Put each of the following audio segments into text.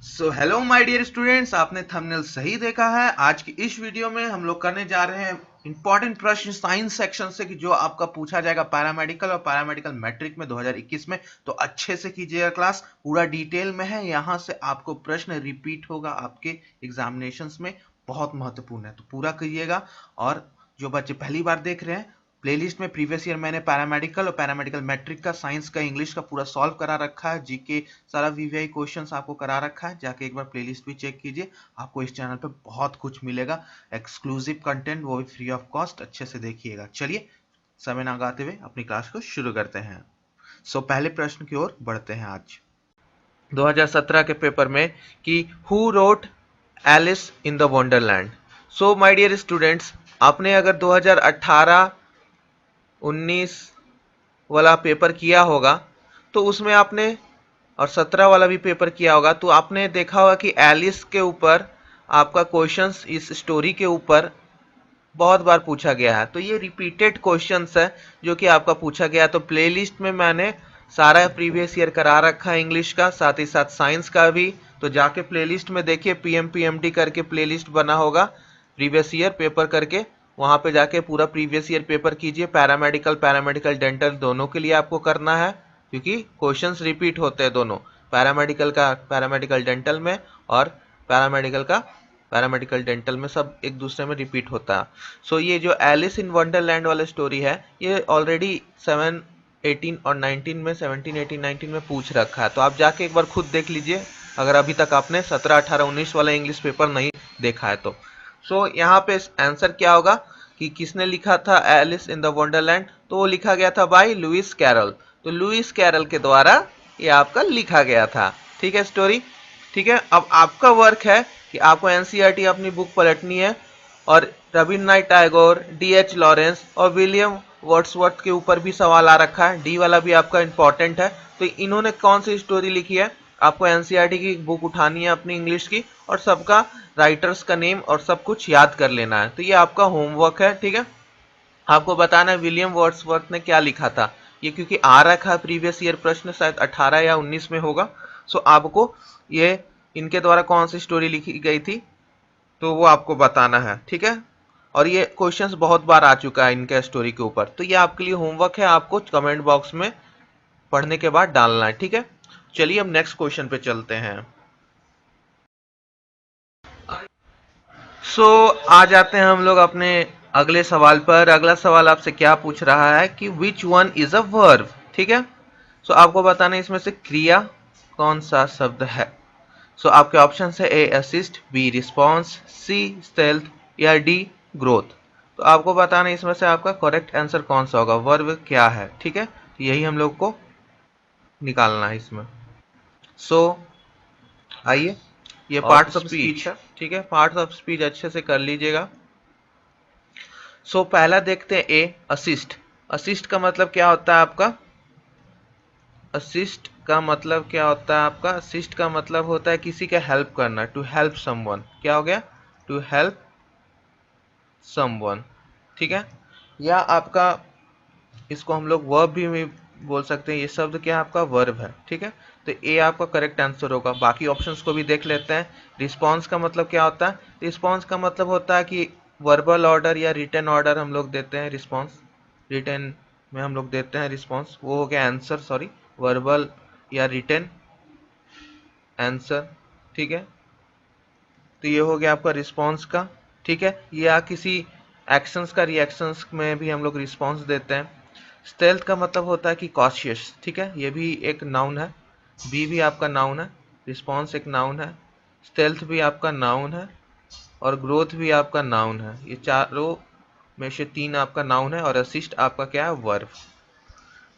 So hello my dear students, आपने thumbnail सही देखा है। आज की इस वीडियो में हम लोग करने जा रहे हैं इंपॉर्टेंट प्रश्न साइंस सेक्शन से कि जो आपका पूछा जाएगा पैरामेडिकल और पैरामेडिकल मैट्रिक में 2021 में। तो अच्छे से कीजिएगा, क्लास पूरा डिटेल में है। यहाँ से आपको प्रश्न रिपीट होगा आपके एग्जामिनेशंस में, बहुत महत्वपूर्ण है, तो पूरा करिएगा। और जो बच्चे पहली बार देख रहे हैं, प्लेलिस्ट में प्रीवियस ईयर मैंने पैरामेडिकल और पैरामेडिकल मैट्रिक का, साइंस का, इंग्लिश का पूरा सॉल्व करा रखा है। जीके सारा वीवीआई क्वेश्चंस आपको करा रखा है, जाके एक बार प्लेलिस्ट भी चेक कीजिए। आपको इस चैनल पे बहुत कुछ मिलेगा, एक्सक्लूसिव कंटेंट, वो भी फ्री ऑफ कॉस्ट। अच्छे से देखिएगा। चलिए समय ना गाते हुए अपनी क्लास को शुरू करते हैं। पहले प्रश्न की ओर बढ़ते हैं। आज 2017 के पेपर में कि who wrote Alice in the Wonderland. So my dear students, आपने अगर 2018-19 वाला पेपर किया होगा तो उसमें आपने, और 17 वाला भी पेपर किया होगा तो आपने देखा होगा कि एलिस के ऊपर आपका क्वेश्चंस इस स्टोरी के ऊपर बहुत बार पूछा गया है। तो ये रिपीटेड क्वेश्चंस है जो कि आपका पूछा गया है। तो प्लेलिस्ट में मैंने सारा प्रीवियस ईयर करा रखा है, इंग्लिश का, साथ ही साथ साइंस का भी। तो जाके प्लेलिस्ट में देखिए, पीएम पीएमडी करके प्लेलिस्ट बना होगा, प्रीवियस ईयर पेपर करके, वहां पे जाके पूरा प्रीवियस ईयर पेपर कीजिए। पैरामेडिकल, पैरामेडिकल डेंटल दोनों के लिए आपको करना है, क्योंकि क्वेश्चंस रिपीट होते हैं दोनों, पैरामेडिकल का पैरामेडिकल डेंटल में और पैरामेडिकल का पैरामेडिकल डेंटल में, सब एक दूसरे में रिपीट होता है। ये जो एलिस इन वंडरलैंड वाला स्टोरी है, ये ऑलरेडी 7, 18 और 19 में, 17, 18, 19 में पूछ रखा है। तो आप जाके एक बार खुद देख लीजिए, अगर अभी तक आपने 17, 18, 19 वाला इंग्लिश पेपर नहीं देखा है तो। यहाँ पे आंसर क्या होगा कि किसने लिखा था एलिस इन द वंडरलैंड, तो वो लिखा गया था बाय लुइस कैरल। तो लुइस कैरल के द्वारा ये आपका लिखा गया था। ठीक है स्टोरी, ठीक है। अब आपका वर्क है कि आपको एनसीईआरटी अपनी बुक पलटनी है, और रविन्द्रनाथ टैगोर, डीएच लॉरेंस और विलियम वर्ड्सवर्थ के ऊपर भी सवाल आ रखा है। डी वाला भी आपका इंपॉर्टेंट है। तो इन्होंने कौन सी स्टोरी लिखी है, आपको एनसीईआरटी की बुक उठानी है अपनी इंग्लिश की, और सबका राइटर्स का नेम और सब कुछ याद कर लेना है। तो ये आपका होमवर्क है, ठीक है। आपको बताना है विलियम वर्ड्सवर्थ ने क्या लिखा था। ये क्योंकि आ रखा है प्रीवियस ईयर प्रश्न, शायद 18 या 19 में होगा। आपको ये इनके द्वारा कौन सी स्टोरी लिखी गई थी तो वो आपको बताना है, ठीक है। और ये क्वेश्चंस बहुत बार आ चुका है इनके स्टोरी के ऊपर। तो ये आपके लिए होमवर्क है, आपको कमेंट बॉक्स में पढ़ने के बाद डालना है, ठीक है। चलिए अब नेक्स्ट क्वेश्चन पे चलते हैं। आ जाते हैं हम लोग अपने अगले सवाल पर। अगला सवाल आपसे क्या पूछ रहा है कि which one is a verb, ठीक है। आपको बताना है इसमें से क्रिया कौन सा शब्द है। आपके ऑप्शन है ए असिस्ट, बी रिस्पॉन्स, सी स्टेल्थ या डी ग्रोथ। तो आपको बताना है इसमें से आपका करेक्ट आंसर कौन सा होगा, वर्ब क्या है, ठीक है। तो यही हम लोग को निकालना है इसमें। आइए, ये पार्ट्स ऑफ स्पीच है, ठीक है। पार्ट्स ऑफ स्पीच अच्छे से कर लीजिएगा। पहला देखते हैं ए असिस्ट। असिस्ट का मतलब क्या होता है आपका, असिस्ट का मतलब क्या होता है आपका, असिस्ट का मतलब होता है किसी का हेल्प करना, टू हेल्प समवन। क्या हो गया, टू हेल्प समवन, ठीक है। या आपका इसको हम लोग वर्ब भी बोल सकते हैं। ये शब्द क्या है आपका, वर्ब है, ठीक है। तो ए आपका करेक्ट आंसर होगा। बाकी ऑप्शंस को भी देख लेते हैं। रिस्पॉन्स का मतलब क्या होता है, रिस्पॉन्स का मतलब होता है कि वर्बल ऑर्डर या रिटन ऑर्डर हम लोग देते हैं। रिस्पॉन्स रिटन में हम लोग देते हैं रिस्पॉन्स, वो हो गया आंसर, सॉरी, वर्बल या रिटन आंसर, ठीक है। तो ये हो गया आपका रिस्पॉन्स का, ठीक है। या किसी एक्शंस का रिएक्शंस में भी हम लोग रिस्पॉन्स देते हैं। स्टेल्थ का मतलब होता है कि कॉशियस, ठीक है। ये भी एक नाउन है। बी भी आपका नाउन है, रिस्पॉन्स एक नाउन है, स्टेल्थ भी आपका नाउन है, और ग्रोथ भी आपका नाउन है। ये चारों में से 3 आपका नाउन है, और असिस्ट आपका क्या है, वर्ब।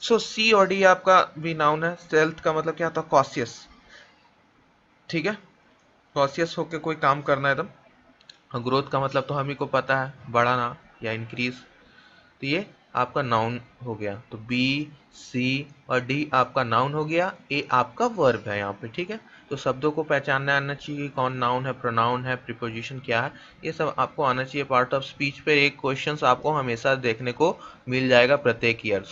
सी और डी आपका भी नाउन है। स्टेल्थ का मतलब क्या होता है, कॉशियस, ठीक है। कॉशियस होकर कोई काम करना है एकदम। ग्रोथ का मतलब तो हम ही को पता है, बढ़ाना या इंक्रीज। तो ये आपका नाउन हो गया। तो बी, सी और डी आपका नाउन हो गया, ए आपका वर्ब है यहाँ पे, ठीक है। तो शब्दों को पहचानना आना चाहिए, कौन नाउन है, प्रोनाउन है, प्रीपोजिशन क्या है, ये सब आपको आना चाहिए। पार्ट ऑफ स्पीच पे एक क्वेश्चन आपको हमेशा देखने को मिल जाएगा प्रत्येक ईयर।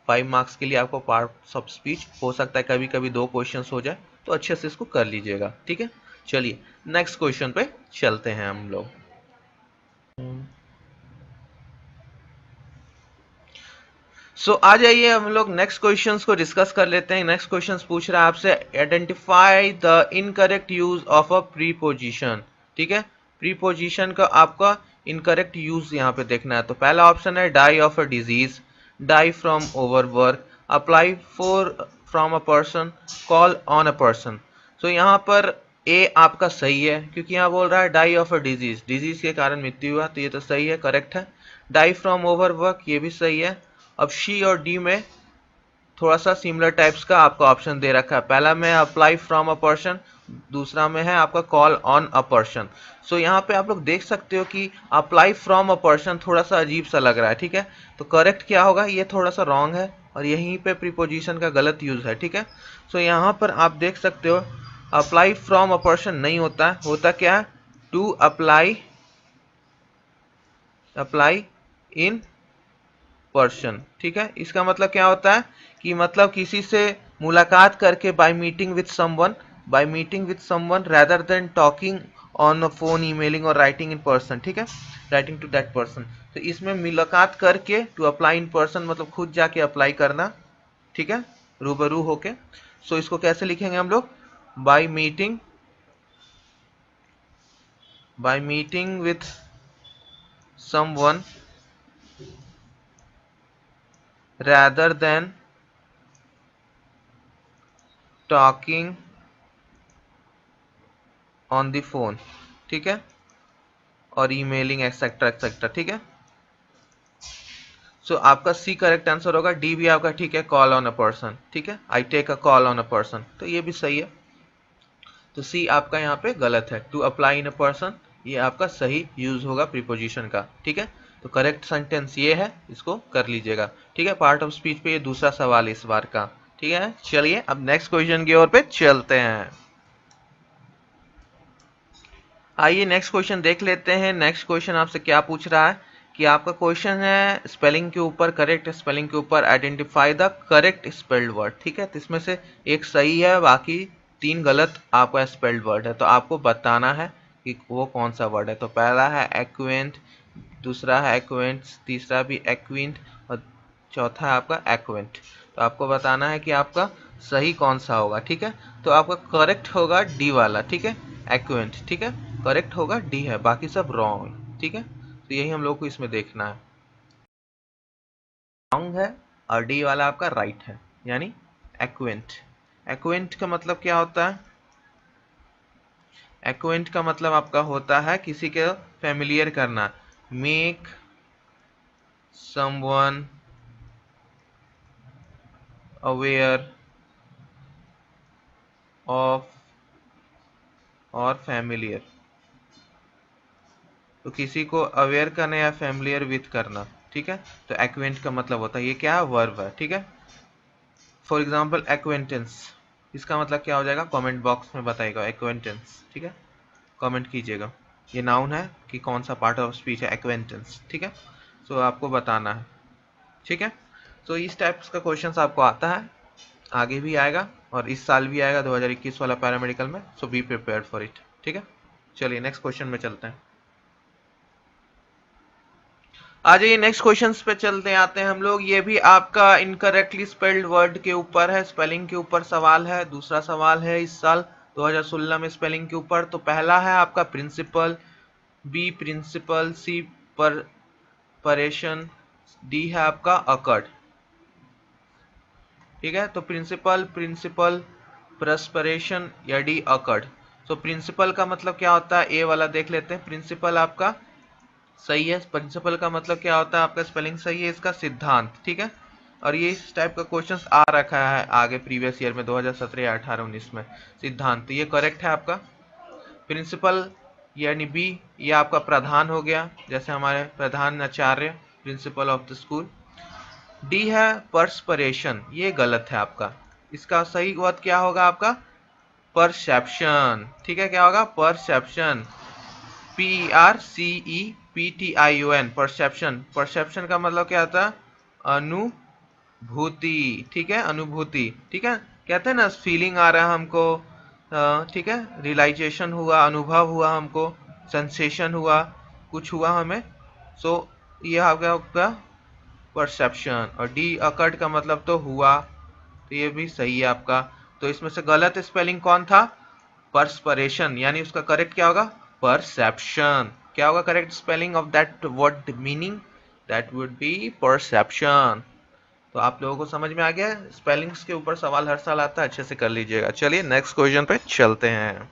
5 मार्क्स के लिए आपको पार्ट ऑफ स्पीच हो सकता है कभी कभी 2 क्वेश्चन हो जाए, तो अच्छे से इसको कर लीजिएगा। ठीक है, चलिए नेक्स्ट क्वेश्चन पे चलते हैं हम लोग। आ जाइए हम लोग नेक्स्ट क्वेश्चंस को डिस्कस कर लेते हैं। नेक्स्ट क्वेश्चंस पूछ रहा है आपसे, identify the incorrect use of a preposition. ठीक है, प्रीपोजिशन का आपका इनकरेक्ट यूज यहाँ पे देखना है। तो पहला ऑप्शन है die of a disease, die from overwork, apply for from a person, call on a person. तो यहाँ पर ए आपका सही है, क्योंकि यहाँ बोल रहा है die of a disease, disease के कारण मृत्यु हुआ, तो ये तो सही है, करेक्ट है। डाई फ्रॉम ओवरवर्क, ये भी सही है। अब सी और डी में थोड़ा सा सिमिलर टाइप्स का आपका ऑप्शन दे रखा है। पहला में अप्लाई फ्रॉम अ पर्सन, दूसरा में है आपका कॉल ऑन अ पर्सन। सो यहाँ पे आप लोग देख सकते हो कि अप्लाई फ्रॉम अ पर्सन थोड़ा सा अजीब सा लग रहा है। ठीक है, तो करेक्ट क्या होगा, ये थोड़ा सा रॉन्ग है और यहीं पे प्रीपोजिशन का गलत यूज है। ठीक है, सो यहाँ पर आप देख सकते हो अप्लाई फ्रॉम अ पर्सन नहीं होता है, होता क्या है, to apply, apply in person. ठीक है, इसका मतलब क्या होता है कि मतलब किसी से मुलाकात करके, by meeting with someone, by meeting with someone rather than talking on phone, emailing और राइटिंग इन पर्सन। ठीक है, राइटिंग टू दैट पर्सन। तो इसमें मुलाकात करके, टू अप्लाई इन पर्सन मतलब खुद जाके अप्लाई करना। ठीक है, रूबरू होके। सो इसको कैसे लिखेंगे हम लोग, by meeting, by meeting with someone rather than talking on the phone। ठीक है, और ईमेलिंग एक्सेट्रा एक्सेट्रा। ठीक है, सो आपका सी करेक्ट आंसर होगा। डी भी आपका ठीक है, कॉल ऑन अ पर्सन। ठीक है, I take a call on a person, तो ये भी सही है। तो सी आपका यहाँ पे गलत है, to apply in a person ये आपका सही यूज होगा प्रीपोजिशन का। ठीक है, तो करेक्ट सेंटेंस ये है, इसको कर लीजिएगा। ठीक है, पार्ट ऑफ स्पीच पे ये दूसरा सवाल इस बार का। ठीक है, चलिए अब नेक्स्ट क्वेश्चन की ओर पे चलते हैं। आइए नेक्स्ट क्वेश्चन देख लेते हैं। नेक्स्ट क्वेश्चन आपसे क्या पूछ रहा है कि आपका क्वेश्चन है स्पेलिंग के ऊपर, करेक्ट स्पेलिंग के ऊपर, identify the correct spelled word. ठीक है, तो इसमें से एक सही है, बाकी 3 गलत आपका स्पेल्ड वर्ड है, तो आपको बताना है कि वो कौन सा वर्ड है। तो पहला है एक्वेंट, दूसरा है एक्वेंट्स, तीसरा भी एक्विंट और चौथा है आपका एक्वेंट। तो आपको बताना है कि आपका सही कौन सा होगा। ठीक है, तो आपका करेक्ट होगा डी वाला। ठीक है, एक्वेंट। ठीक है, करेक्ट होगा डी है, बाकी सब रॉन्ग। ठीक है, तो यही हम लोग को इसमें देखना है, रॉन्ग है और डी वाला आपका राइट है, यानी एक्वेंट। एक्वेंट का मतलब क्या होता है, एक्वेंट का मतलब आपका होता है किसी के फेमिलियर करना, मेक समवन अवेयर ऑफ और फेमिलियर। तो किसी को अवेयर करना या फेमिलियर विथ करना। ठीक है, तो एक्वेंट का मतलब होता है, ये क्या है, वर्ब है। ठीक है, फॉर एग्जाम्पल एक्वेंटेंस, इसका मतलब क्या हो जाएगा, कमेंट बॉक्स में बताइएगा एक्वेंटेंस। ठीक है, कमेंट कीजिएगा ये नाउन है कि कौन सा पार्ट ऑफ स्पीच है, एक्वेंटेंस। ठीक है, सो आपको बताना है। ठीक है, सो इस टाइप्स का क्वेश्चंस आपको आता है, आगे भी आएगा और इस साल भी आएगा 2021 वाला पैरामेडिकल में। सो बी प्रिपेयर्ड फॉर इट। ठीक है, चलिए नेक्स्ट क्वेश्चन में चलते हैं। आ जाइए नेक्स्ट क्वेश्चन पे चलते आते हैं हम लोग। ये भी आपका इनकरेक्टली स्पेल्ड वर्ड के ऊपर है, स्पेलिंग के ऊपर सवाल है। दूसरा सवाल है इस साल 2016 में स्पेलिंग के ऊपर। तो पहला है आपका प्रिंसिपल, बी प्रिंसिपल, सी पर परेशन, डी है आपका अकर्ड। ठीक है, तो प्रिंसिपल, प्रिंसिपल, प्रस्परेशन या डी अकर्ड। तो प्रिंसिपल का मतलब क्या होता है, ए वाला देख लेते हैं। प्रिंसिपल आपका सही है, प्रिंसिपल का मतलब क्या होता है, आपका स्पेलिंग सही है इसका, सिद्धांत। ठीक है, और ये इस टाइप का क्वेश्चंस आ रखा है आगे प्रीवियस ईयर में 2017 या 18 19 में, सिद्धांत। तो ये करेक्ट है आपका। प्रिंसिपल यानी बी, ये आपका प्रधान हो गया, जैसे हमारे प्रधान आचार्य, principal of the school. D है परस्परेशन, ये गलत है आपका। इसका सही वर्ड क्या होगा आपका, परसेप्शन। ठीक है, क्या होगा, परसेप्शन, PRCEPTION, परसेप्शन। परसेप्शन का मतलब क्या होता है, अनुभूति। ठीक है, अनुभूति। ठीक है, कहते हैं ना फीलिंग आ रहा है हमको, ठीक है, रियलाइजेशन हुआ, अनुभव हुआ, हमको सेंसेशन हुआ, कुछ हुआ हमें। सो ये आ गया आपका परसेप्शन। और डी अकर्ड का मतलब तो हुआ, तो ये भी सही है आपका। तो इसमें से गलत स्पेलिंग कौन था? परस्परेशन, यानी उसका करेक्ट क्या होगा? परसेप्शन। क्या होगा correct spelling of that word meaning? That would be perception. तो आप लोगों को समझ में आ गया? स्पेलिंग्स के ऊपर सवाल हर साल आता है, अच्छे से कर लीजिएगा। चलिए नेक्स्ट क्वेश्चन पे चलते हैं।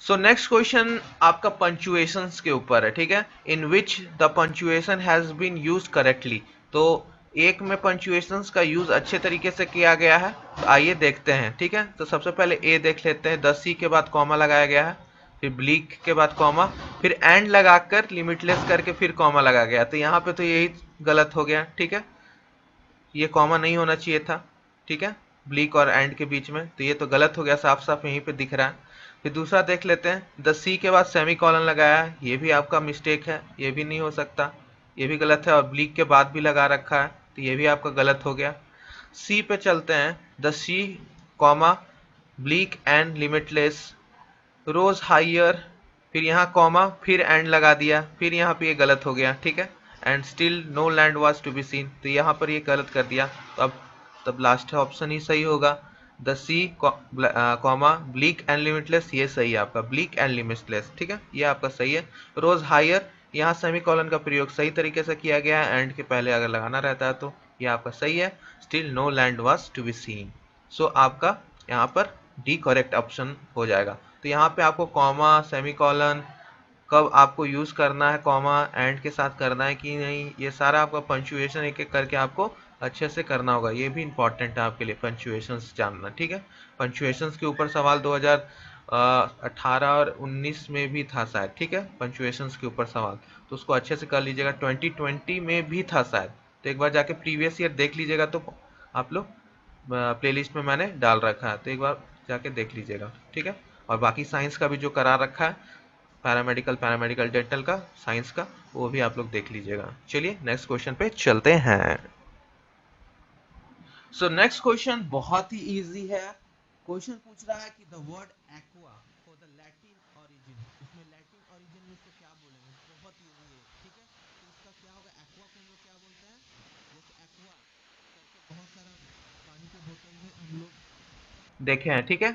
सो नेक्स्ट क्वेश्चन आपका पंचुएशंस के ऊपर है, ठीक है। In which the punctuation has been use correctly. तो एक में पंचुएशंस का यूज अच्छे तरीके से किया गया है, तो आइए देखते हैं, ठीक है। तो सबसे पहले ए देख लेते हैं। द सी के बाद कॉमा लगाया गया है, फिर ब्लीक के बाद कॉमा, फिर एंड लगाकर लिमिटलेस करके फिर कॉमा लगा गया। तो यहाँ पे तो यही गलत हो गया, ठीक है। ये कॉमा नहीं होना चाहिए था, ठीक है, ब्लीक और एंड के बीच में। तो ये तो गलत हो गया, साफ साफ यहीं पे दिख रहा है। फिर दूसरा देख लेते हैं। द सी के बाद सेमी कॉलन लगाया है, ये भी आपका मिस्टेक है, ये भी नहीं हो सकता, ये भी गलत है। और ब्लीक के बाद भी लगा रखा है, तो ये भी आपका गलत हो गया। सी पे चलते हैं। The sea comma bleak and limitless rose higher, फिर यहाँ कॉमा, फिर एंड लगा दिया, फिर यहाँ पे ये गलत हो गया, ठीक है। And still no land was to be seen, तो यहाँ पर ये गलत कर दिया। तो अब तब लास्ट ऑप्शन ही सही होगा। The sea comma bleak and limitless, ये सही है आपका, ब्लीक एंड लिमिटलेस, ठीक है, ये आपका सही है। रोज हायर, यहाँ सेमी कॉलन का प्रयोग सही तरीके से किया गया है, एंड के पहले अगर लगाना रहता है तो ये आपका सही है। Still no land was to be seen, so आपका यहाँ पर डी करेक्ट ऑप्शन हो जाएगा। तो यहाँ पे आपको कॉमा, सेमीकोलन कब आपको यूज करना है, कॉमा एंड के साथ करना है कि नहीं, ये सारा आपका पंचुएशन एक एक करके आपको अच्छे से करना होगा। ये भी इंपॉर्टेंट है आपके लिए पंचुएशंस जानना, ठीक है। पंचुएशंस के ऊपर सवाल 2018 और 19 में भी था शायद, ठीक है, पंचुएशंस के ऊपर सवाल, तो उसको अच्छे से कर लीजिएगा। 2020 में भी था शायद, तो एक बार जाके प्रीवियस ईयर देख लीजिएगा। तो आप लोग प्लेलिस्ट में मैंने डाल रखा है, तो एक बार जाके देख लीजिएगा, ठीक है। और बाकी साइंस का भी जो करा रखा है, पैरामेडिकल डेंटल का, साइंस का, वो भी आप लोग देख लीजिएगा। चलिए नेक्स्ट क्वेश्चन पे चलते हैं। सो नेक्स्ट क्वेश्चन बहुत ही इजी है। क्वेश्चन पूछ रहा है कि the word aqua for the Latin origin, इसमें लैटिन ओरिजिन में इसको क्या बोलेंगे? बहुत इजी है, ठीक है। तो इसका क्या होगा? एक्वा को हम लोग क्या बोलते हैं? जैसे एक्वा करके बहुत सारा पानी के बोतल में हम लोग देखे हैं, ठीक है।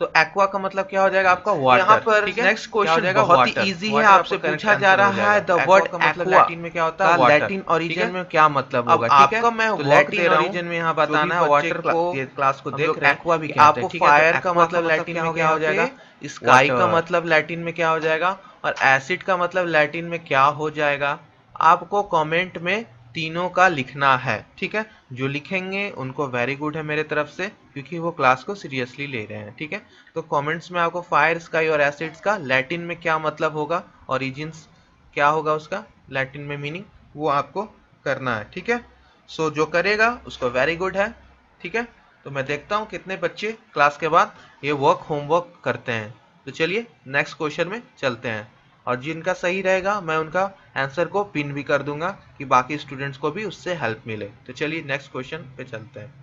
तो एक्वा का मतलब क्या हो जाएगा आपका? वाटर। यहाँ पर नेक्स्ट क्वेश्चन बहुत ही इजी है, आपसे पूछा जा रहा है द वर्ड का मतलब लैटिन में क्या होता है, लैटिन ओरिजिन में क्या मतलब होगा, ठीक है। मैं तो लैटिन ओरिजिन में यहाँ बताना है, वाटर को क्लास को देख रहे हैं एक्वा भी कहते हैं, ठीक है। फायर का मतलब लैटिन में क्या हो जाएगा? स्काई का मतलब लैटिन में क्या हो जाएगा? और एसिड का मतलब लैटिन में क्या हो जाएगा? आपको कमेंट में तीनों का लिखना है, ठीक है। जो लिखेंगे उनको वेरी गुड है मेरे तरफ से, क्योंकि वो क्लास को सीरियसली ले रहे हैं, ठीक है। तो कमेंट्स में आपको फायर, स्काई और एसिड्स का लैटिन में क्या मतलब होगा, ओरिजिन्स क्या होगा उसका लैटिन में मीनिंग, वो आपको करना है, ठीक है। सो जो करेगा उसको वेरी गुड है, ठीक है। तो मैं देखता हूँ कितने बच्चे क्लास के बाद ये होमवर्क करते हैं। तो चलिए नेक्स्ट क्वेश्चन में चलते हैं, और जिनका सही रहेगा मैं उनका आंसर को पिन भी कर दूंगा कि बाकी स्टूडेंट्स को भी उससे हेल्प मिले। तो चलिए नेक्स्ट क्वेश्चन पे चलते हैं।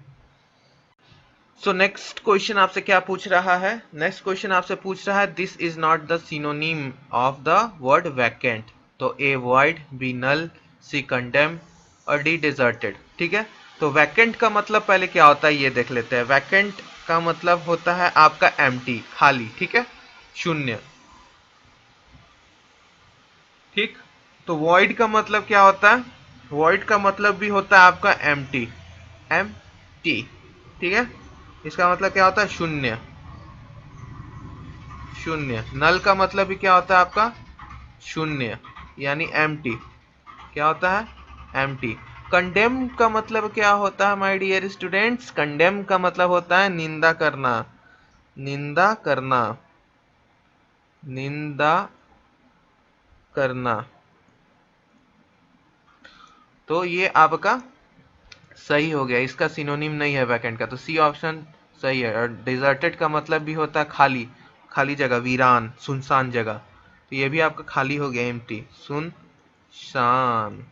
सो नेक्स्ट क्वेश्चन आपसे क्या पूछ रहा है? नेक्स्ट क्वेश्चन आपसे पूछ रहा है this is not the synonym of the word vacant. तो A void, B null, C condemn और डी डिजर्टेड, ठीक है। तो वैकेंट का मतलब पहले क्या होता है ये देख लेते हैं। वैकेंट का मतलब होता है आपका एम्प्टी, खाली, ठीक है, शून्य, ठीक। तो वॉइड का मतलब क्या होता है? वॉइड का मतलब भी होता है आपका एम्प्टी, एम टी, ठीक है। इसका मतलब क्या होता है? शून्य, शून्य। नल का मतलब भी क्या होता है आपका? शून्य, यानी एम्प्टी, क्या होता है? एम्प्टी। कंडेम का मतलब क्या होता है माय डियर स्टूडेंट्स? कंडेम का मतलब होता है निंदा करना, निंदा करना, निंदा करना। तो ये आपका सही हो गया, इसका सिनोनिम नहीं है वैकेंट का, तो सी ऑप्शन सही है। और डिजर्टेड का मतलब भी होता है खाली, खाली जगह, वीरान, सुनसान जगह। तो ये भी आपका खाली हो गया, एम्प्टी, सुन शान,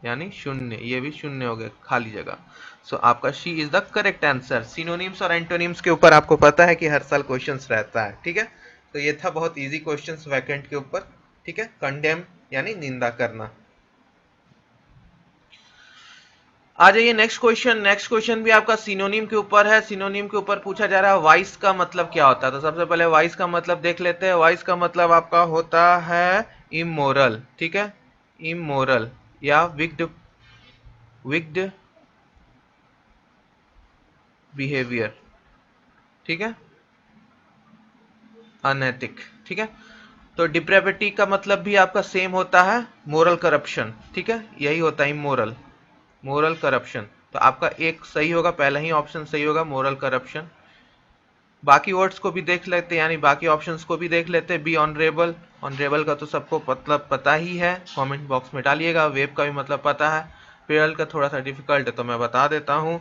यानी शून्य, ये भी शून्य हो गया, खाली जगह। सो आपका she is the correct answer. Synonyms और एंटोनिम्स के ऊपर आपको पता है कि हर साल क्वेश्चंस रहता है, ठीक है। तो ये था बहुत इजी क्वेश्चंस वैकेंट के ऊपर, ठीक है। कंडेम यानी निंदा करना। आ जाइए नेक्स्ट क्वेश्चन। नेक्स्ट क्वेश्चन भी आपका सिनोनिम के ऊपर है। सिनोनिम के ऊपर पूछा जा रहा है वाइस का मतलब क्या होता है। तो सबसे पहले वाइस का मतलब देख लेते हैं। वाइस का मतलब आपका होता है इमोरल, ठीक है, इमोरल या विक्ड, विक्ड बिहेवियर, ठीक है, अनैतिक, ठीक है। तो डिप्रेविटी का मतलब भी आपका सेम होता है, मोरल करप्शन, ठीक है, यही होता है इमोरल, मोरल करप्शन। तो आपका एक सही होगा, पहला ही ऑप्शन सही होगा, मोरल करप्शन। बाकी वर्ड्स को भी देख लेते हैं, यानी बाकी ऑप्शंस को भी देख लेते हैं। बी ऑनरेबल, ऑनरेबल का तो सबको मतलब पता ही है, कमेंट बॉक्स में डालिएगा। वेब का भी मतलब पता है। पर्ल का थोड़ा सा डिफिकल्ट है तो मैं बता देता हूँ।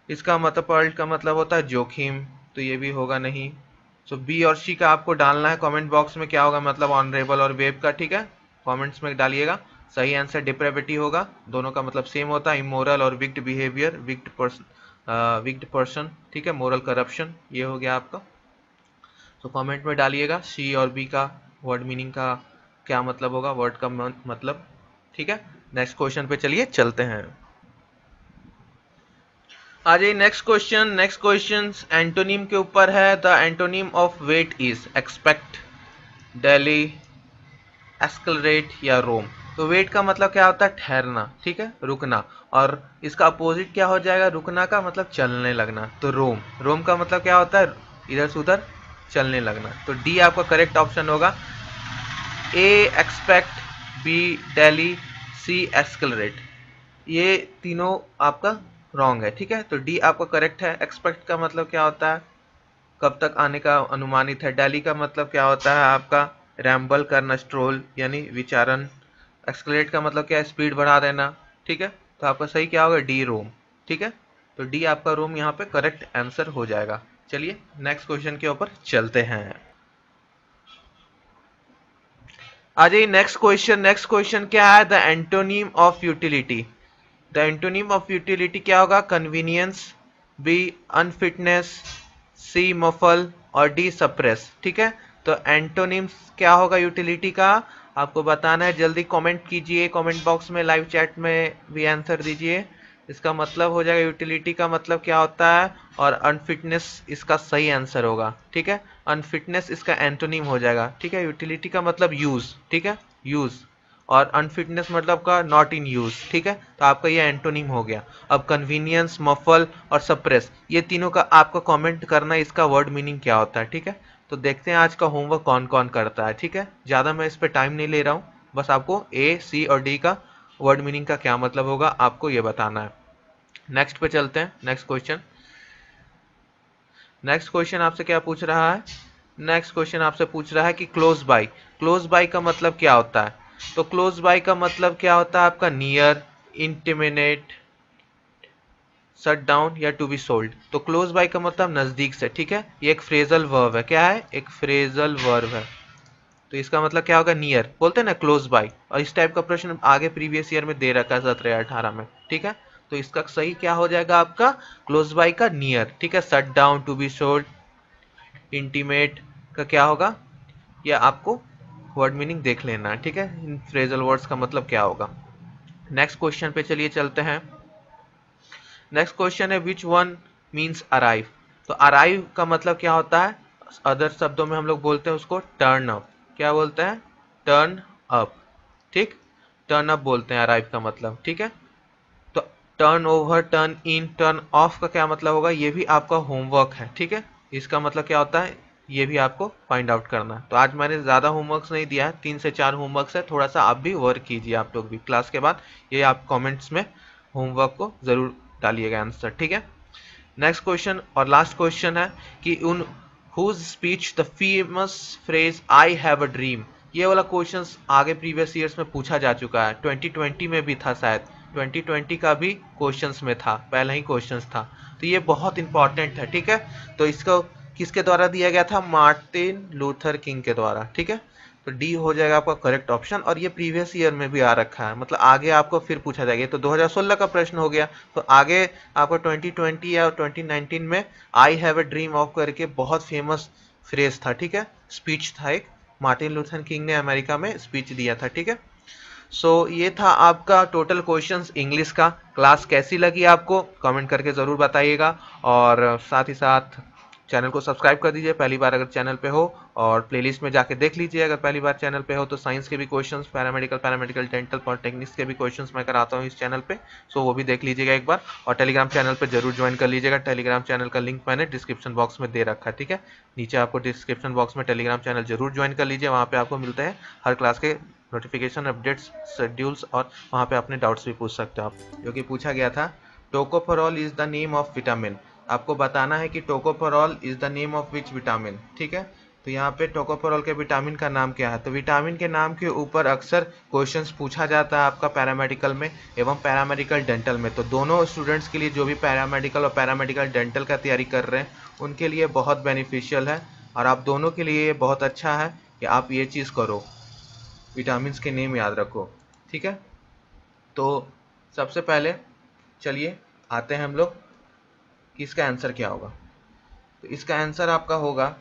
इसका मतलब पर्ल का मतलब होता है जोखिम, तो ये भी होगा नहीं। सो बी और सी का आपको डालना है कमेंट बॉक्स में, क्या होगा मतलब ऑनरेबल और वेब का, ठीक है, कमेंट्स में डालिएगा। सही आंसर डिप्रेविटी होगा, दोनों का मतलब सेम होता है, इमोरल और wicked behaviour, wicked person, wicked person, ठीक है, मोरल करप्शन, ये हो गया आपका। तो कमेंट में डालिएगा सी और बी का वर्ड मीनिंग का क्या मतलब होगा, वर्ड का मतलब, ठीक है। नेक्स्ट क्वेश्चन पे चलिए चलते हैं। आ जाइए next question. Next question antonym के ऊपर है। The antonym of wait is expect, delay, accelerate या रोम। तो वेट का मतलब क्या होता है, ठहरना, ठीक है, रुकना। और इसका अपोजिट क्या हो जाएगा, रुकना का मतलब चलने लगना, तो रोम। रोम का मतलब क्या होता है, इधर से उधर चलने लगना। तो डी आपका करेक्ट ऑप्शन होगा। ए एक्सपेक्ट, बी डेली, सी एक्सलरेट, ये तीनों आपका रॉन्ग है, ठीक है। तो डी आपका करेक्ट है। एक्सपेक्ट का मतलब क्या होता है, कब तक आने का अनुमानित है। डेली का मतलब क्या होता है आपका, रैम्बल करना, स्ट्रोल यानी विचारण। एक्सलेट का मतलब क्या है, स्पीड बढ़ा देना, ठीक है। तो आपका सही क्या होगा, डी रोम, ठीक है। तो डी आपका रोम यहाँ पे करेक्ट आंसर हो जाएगा। चलिए नेक्स्ट क्वेश्चन के ऊपर चलते हैं। आ जाइए नेक्स्ट क्वेश्चन। नेक्स्ट क्वेश्चन क्या है, the antonym of utility. The antonym of utility क्या होगा, कन्वीनियंस, बी अनफिटनेस, सी मफल और डी सप्रेस, ठीक है। तो एंटोनिम्स क्या होगा यूटिलिटी का, आपको बताना है। जल्दी कमेंट कीजिए, कमेंट बॉक्स में, लाइव चैट में भी आंसर दीजिए। इसका मतलब हो जाएगा, यूटिलिटी का मतलब क्या होता है, और अनफिटनेस इसका सही आंसर होगा, ठीक है। अनफिटनेस इसका एंटोनिम हो जाएगा, ठीक है। यूटिलिटी का मतलब यूज, ठीक है, यूज, और अनफिटनेस मतलब का नॉट इन यूज, ठीक है। तो आपका ये एंटोनिम हो गया। अब कन्वीनियंस, मफल और सप्रेस, ये तीनों का आपको कमेंट करना है, इसका वर्ड मीनिंग क्या होता है, ठीक है। तो देखते हैं आज का होमवर्क कौन कौन करता है, ठीक है। ज़्यादा मैं इस पर टाइम नहीं ले रहा हूँ, बस आपको ए, सी और डी का वर्ड मीनिंग का क्या मतलब होगा आपको ये बताना है। नेक्स्ट पे चलते हैं। Next question. नेक्स्ट क्वेश्चन आपसे क्या पूछ रहा है, नेक्स्ट क्वेश्चन आपसे पूछ रहा है कि क्लोज बाय। क्लोज बाय का मतलब क्या होता है। तो क्लोज बाय का मतलब क्या होता है आपका, नियर, इंटिमिनेट, शट डाउन या टू बी सोल्ड। तो क्लोज बाय का मतलब नजदीक से, ठीक है। ये एक फ्रेजल वर्ब है, क्या है, एक फ्रेजल वर्ब है। तो इसका मतलब क्या होगा, नियर, बोलते हैं ना क्लोज बाय। और इस टाइप का प्रश्न आगे प्रीवियस ईयर में दे रखा है 17-18 में, ठीक है। तो इसका सही क्या हो जाएगा आपका, क्लोज बाय का नियर, ठीक है। Shut down, to be sold, intimate का क्या होगा, या आपको वर्ड मीनिंग देख लेना है, ठीक है, इन फ्रेजल वर्ड्स का मतलब क्या होगा। नेक्स्ट क्वेश्चन पे चलिए चलते हैं। नेक्स्ट क्वेश्चन है विच वन मीन्स अराइव। तो अराइव का मतलब क्या होता है, अदर शब्दों में हम लोग बोलते हैं उसको टर्न अप। क्या बोलते हैं, टर्न अप, ठीक, टर्न अप बोलते हैं अराइव का मतलब, ठीक है। तो turn over, turn in, turn off का क्या मतलब होगा, ये भी आपका होमवर्क है, ठीक है। इसका मतलब क्या होता है, ये भी आपको फाइंड आउट करना है। तो आज मैंने ज़्यादा होमवर्क्स नहीं दिया है, 3 से 4 होमवर्क्स है, थोड़ा सा आप भी वर्क कीजिए, आप लोग भी क्लास के बाद ये आप कमेंट्स में होमवर्क को ज़रूर डालिएगा आंसर, ठीक है। नेक्स्ट क्वेश्चन और लास्ट क्वेश्चन है कि उन whose speech the famous phrase I have a dream. ये वाला क्वेश्चन आगे प्रीवियस ईयर्स में पूछा जा चुका है, 2020 में भी था शायद, 2020 का भी क्वेश्चंस में था, पहला ही क्वेश्चंस था। तो ये बहुत इंपॉर्टेंट है, ठीक है। तो इसको किसके द्वारा दिया गया था, मार्टिन लूथर किंग के द्वारा, ठीक है। तो डी हो जाएगा आपका करेक्ट ऑप्शन। और ये प्रीवियस ईयर में भी आ रखा है, मतलब आगे आपको फिर पूछा जाएगा। तो 2016 का प्रश्न हो गया, तो आगे आपको 2020 या 2019 में I have a dream of करके बहुत फेमस फ्रेज था, ठीक है, स्पीच था एक, मार्टिन लूथर किंग ने अमेरिका में स्पीच दिया था, ठीक है। ये था आपका टोटल क्वेश्चंस इंग्लिश का। क्लास कैसी लगी आपको कमेंट करके ज़रूर बताइएगा, और साथ ही साथ चैनल को सब्सक्राइब कर दीजिए पहली बार अगर चैनल पे हो, और प्लेलिस्ट में जाके देख लीजिए अगर पहली बार चैनल पे हो तो। साइंस के भी क्वेश्चंस, पैरामेडिकल डेंटल पॉलिटेक्निक्स के भी क्वेश्चंस मैं कराता हूँ इस चैनल पे, वो भी देख लीजिएगा एक बार। और टेलीग्राम चैनल पे जरूर ज्वाइन कर लीजिएगा, टेलीग्राम चैनल का लिंक मैंने डिस्क्रिप्शन बॉक्स में दे रखा है, ठीक है। नीचे आपको डिस्क्रिप्शन बॉक्स में टेलीग्राम चैनल जरूर ज्वाइन कर लीजिए, वहाँ पे आपको मिलते हैं हर क्लास के नोटिफिकेशन, अपडेट्स, शेड्यूल्स, और वहाँ पे अपने डाउट्स भी पूछ सकते हो आप। क्योंकि पूछा गया था tocopherol is the name of vitamin, आपको बताना है कि tocopherol is the name of which vitamin, ठीक है। तो यहाँ पे टोकोफेरॉल के विटामिन का नाम क्या है, तो विटामिन के नाम के ऊपर अक्सर क्वेश्चंस पूछा जाता है आपका पैरामेडिकल में एवं पैरामेडिकल डेंटल में। तो दोनों स्टूडेंट्स के लिए जो भी पैरामेडिकल और पैरामेडिकल डेंटल का तैयारी कर रहे हैं उनके लिए बहुत बेनिफिशियल है, और आप दोनों के लिए बहुत अच्छा है कि आप ये चीज़ करो, विटामिन्स के नेम याद रखो, ठीक है। तो सबसे पहले चलिए आते हैं हम लोग कि इसका आंसर क्या होगा। तो इसका आंसर आपका होगा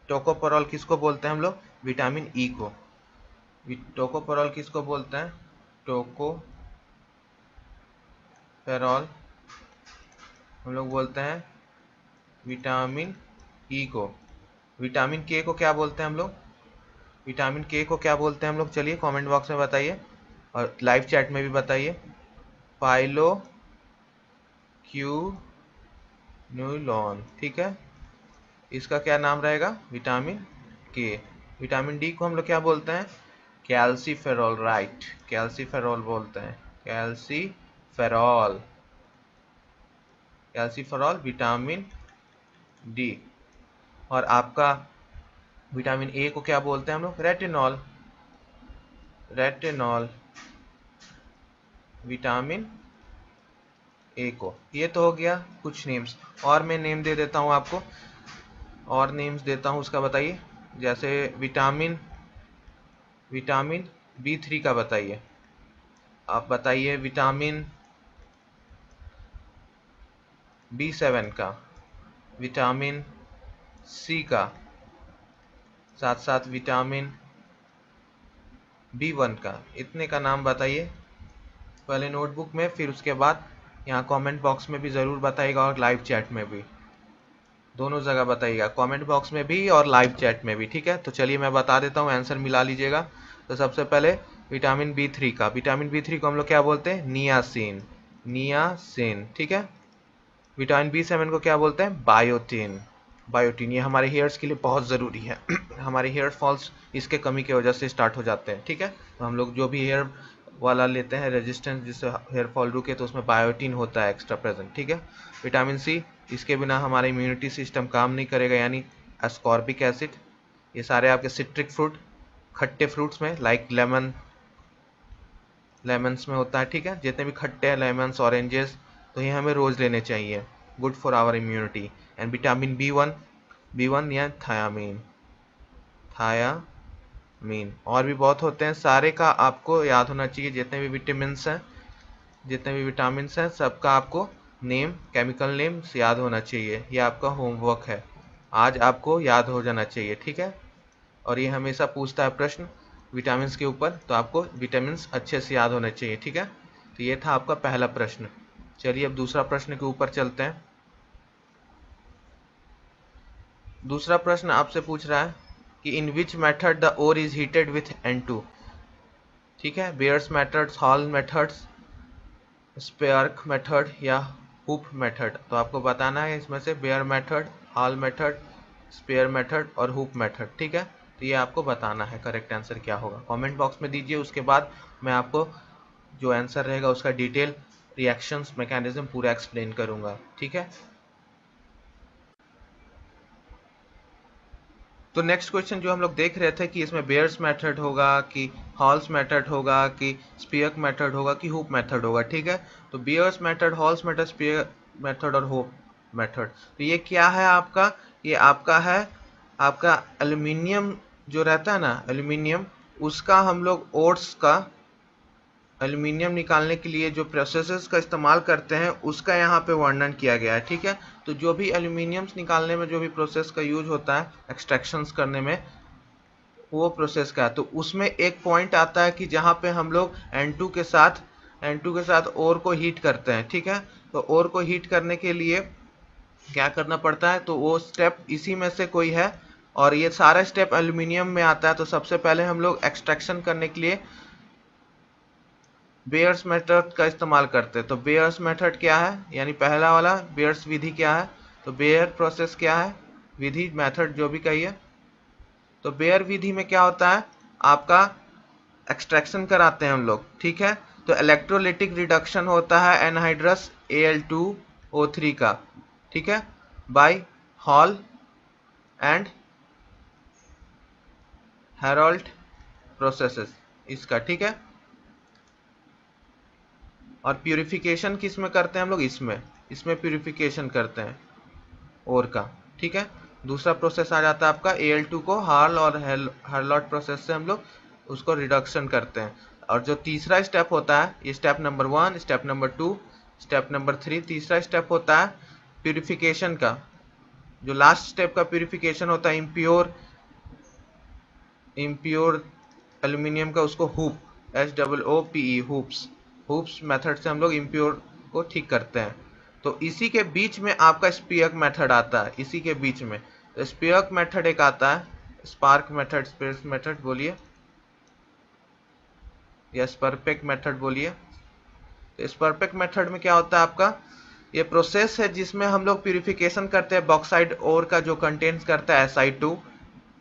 टोकोफेरॉल किसको बोलते हैं हम लोग, विटामिन ई को। टोकोफेरॉल किसको बोलते हैं, टोकोफेरॉल हम लोग बोलते हैं विटामिन ई को। विटामिन के को क्या बोलते हैं हम लोग, विटामिन के को क्या बोलते हैं हम लोग, चलिए कमेंट बॉक्स में बताइए और लाइव चैट में भी बताइए। पाइलो क्यूनुलॉन, ठीक है, इसका क्या नाम रहेगा, विटामिन के। विटामिन डी को हम लोग क्या बोलते हैं, कैल्सीफेरॉल, राइट, कैल्सीफेरॉल बोलते हैं, कैल्सीफेरॉल, कैल्सीफेरॉल विटामिन डी। और आपका विटामिन ए को क्या बोलते हैं हम लोग, रेटिनॉल, रेटिनॉल विटामिन ए को। ये तो हो गया कुछ नेम्स, और मैं नेम दे देता हूँ आपको, और नेम्स देता हूँ उसका बताइए। जैसे विटामिन B3 का बताइए, आप बताइए विटामिन B7 का, विटामिन सी का, साथ साथ विटामिन B1 का। इतने का नाम बताइए पहले नोटबुक में, फिर उसके बाद यहाँ कमेंट बॉक्स में भी ज़रूर बताइएगा और लाइव चैट में भी, दोनों जगह बताइएगा, कमेंट बॉक्स में भी और लाइव चैट में भी, ठीक है। तो चलिए मैं बता देता हूँ, आंसर मिला लीजिएगा। तो सबसे पहले विटामिन B3 का, विटामिन B3 को हम लोग क्या बोलते हैं, नियासिन, नियासिन, ठीक है। विटामिन B7 को क्या बोलते हैं, बायोटिन, बायोटिन। ये हमारे हेयर्स के लिए बहुत ज़रूरी है हमारे हेयर फॉल्स इसके कमी की वजह से स्टार्ट हो जाते हैं, ठीक है। तो हम लोग जो भी हेयर वाला लेते हैं रेजिस्टेंस जिससे हेयर फॉल रुके, तो उसमें बायोटिन होता है एक्स्ट्रा प्रेजेंट, ठीक है। विटामिन सी, इसके बिना हमारा इम्यूनिटी सिस्टम काम नहीं करेगा, यानी एस्कॉर्बिक एसिड। ये सारे आपके सिट्रिक फ्रूट, खट्टे फ्रूट्स में लाइक लेमन, लेमन्स में होता है, ठीक है, जितने भी खट्टे हैं लेमन्स, ऑरेंजेस, तो ये हमें रोज़ लेने चाहिए, good for our immunity. And vitamin B1 या थायामीन, थायामीन, और भी बहुत होते हैं, सारे का आपको याद होना चाहिए। जितने भी विटामिन्स हैं, जितने भी विटामिन हैं, सबका आपको नेम, केमिकल नेम याद होना चाहिए। ये आपका होमवर्क है, आज आपको याद हो जाना चाहिए, ठीक है। और ये हमेशा पूछता है प्रश्न विटामिन्स के ऊपर, तो आपको विटामिन्स अच्छे से याद होने चाहिए, ठीक है। तो ये था आपका पहला प्रश्न। चलिए अब दूसरा प्रश्न के ऊपर चलते हैं। दूसरा प्रश्न आपसे पूछ रहा है कि in which method the ore is heated with N2, ठीक है, Bayer's methods, Hall methods, Serpeck method या हुप मेथड। तो आपको बताना है इसमें से Bayer method, Hall method, Serpeck method और हुप मेथड, ठीक है। तो ये आपको बताना है करेक्ट आंसर क्या होगा, कमेंट बॉक्स में दीजिए। उसके बाद मैं आपको जो आंसर रहेगा उसका डिटेल रिएक्शंस मैकेनिज्म पूरा एक्सप्लेन करूंगा, ठीक है। तो नेक्स्ट क्वेश्चन जो हम लोग देख रहे थे कि इसमें बेयर्स मेथड होगा कि हॉल्स मेथड होगा कि स्पियक मेथड होगा कि हुप मेथड होगा, ठीक है। तो Bayer's method, Hall's method, Serpeck method और हुप मेथड, तो ये क्या है आपका, ये आपका है आपका एल्यूमिनियम जो रहता है ना एल्यूमिनियम, उसका हम लोग ओर्स का एल्यूमिनियम निकालने के लिए जो प्रोसेसेस का इस्तेमाल करते हैं उसका यहाँ पे वर्णन किया गया है। ठीक है, तो जो भी एल्यूमिनियम्स निकालने में जो भी प्रोसेस का यूज होता है एक्सट्रैक्शंस करने में, वो प्रोसेस का है। तो उसमें एक पॉइंट आता है कि जहाँ पे हम लोग N2 के साथ ओर को हीट करते हैं। ठीक है, तो ओर को हीट करने के लिए क्या करना पड़ता है, तो वो स्टेप इसी में से कोई है, और ये सारा स्टेप एल्यूमिनियम में आता है। तो सबसे पहले हम लोग एक्सट्रैक्शन करने के लिए बेयर्स मेथड का इस्तेमाल करते हैं। तो बेयर्स मेथड क्या है, यानी पहला वाला बेयर्स विधि क्या है, तो बेयर प्रोसेस क्या है, विधि मेथड जो भी कहिए। तो बेयर विधि में क्या होता है, आपका एक्सट्रैक्शन कराते हैं हम लोग। ठीक है, तो इलेक्ट्रोलिटिक रिडक्शन होता है एनहाइड्रस Al2O3 का। ठीक है, by Hall and Heroult processes इसका। ठीक है, और प्यूरिफिकेशन किस में करते हैं हम लोग, इसमें प्यूरिफिकेशन करते हैं ओर का। ठीक है, दूसरा प्रोसेस आ जाता है आपका Al2 को हॉल और हेरलॉट प्रोसेस से हम लोग उसको रिडक्शन करते हैं। और जो तीसरा स्टेप होता है, ये step number 1, step number 2, step number 3, तीसरा स्टेप होता है प्यूरिफिकेशन का। जो लास्ट स्टेप का प्यूरिफिकेशन होता है इम्प्योर एल्यूमिनियम का, उसको हूप HOOPE हूप्स मेथड से हम लोग इम्प्योर को ठीक करते हैं। तो इसी के बीच में आपका स्पियक मेथड आता है, इसी के बीच में स्पियक मेथड एक आता है, स्पार्क मेथड बोलिए या स्पर्पेक मेथड बोलिए। तो स्पर्पेक मेथड में क्या होता है आपका, ये प्रोसेस है जिसमें हम लोग प्यूरिफिकेशन करते हैं बॉक्साइड ओर का, जो कंटेन्स करता है Si2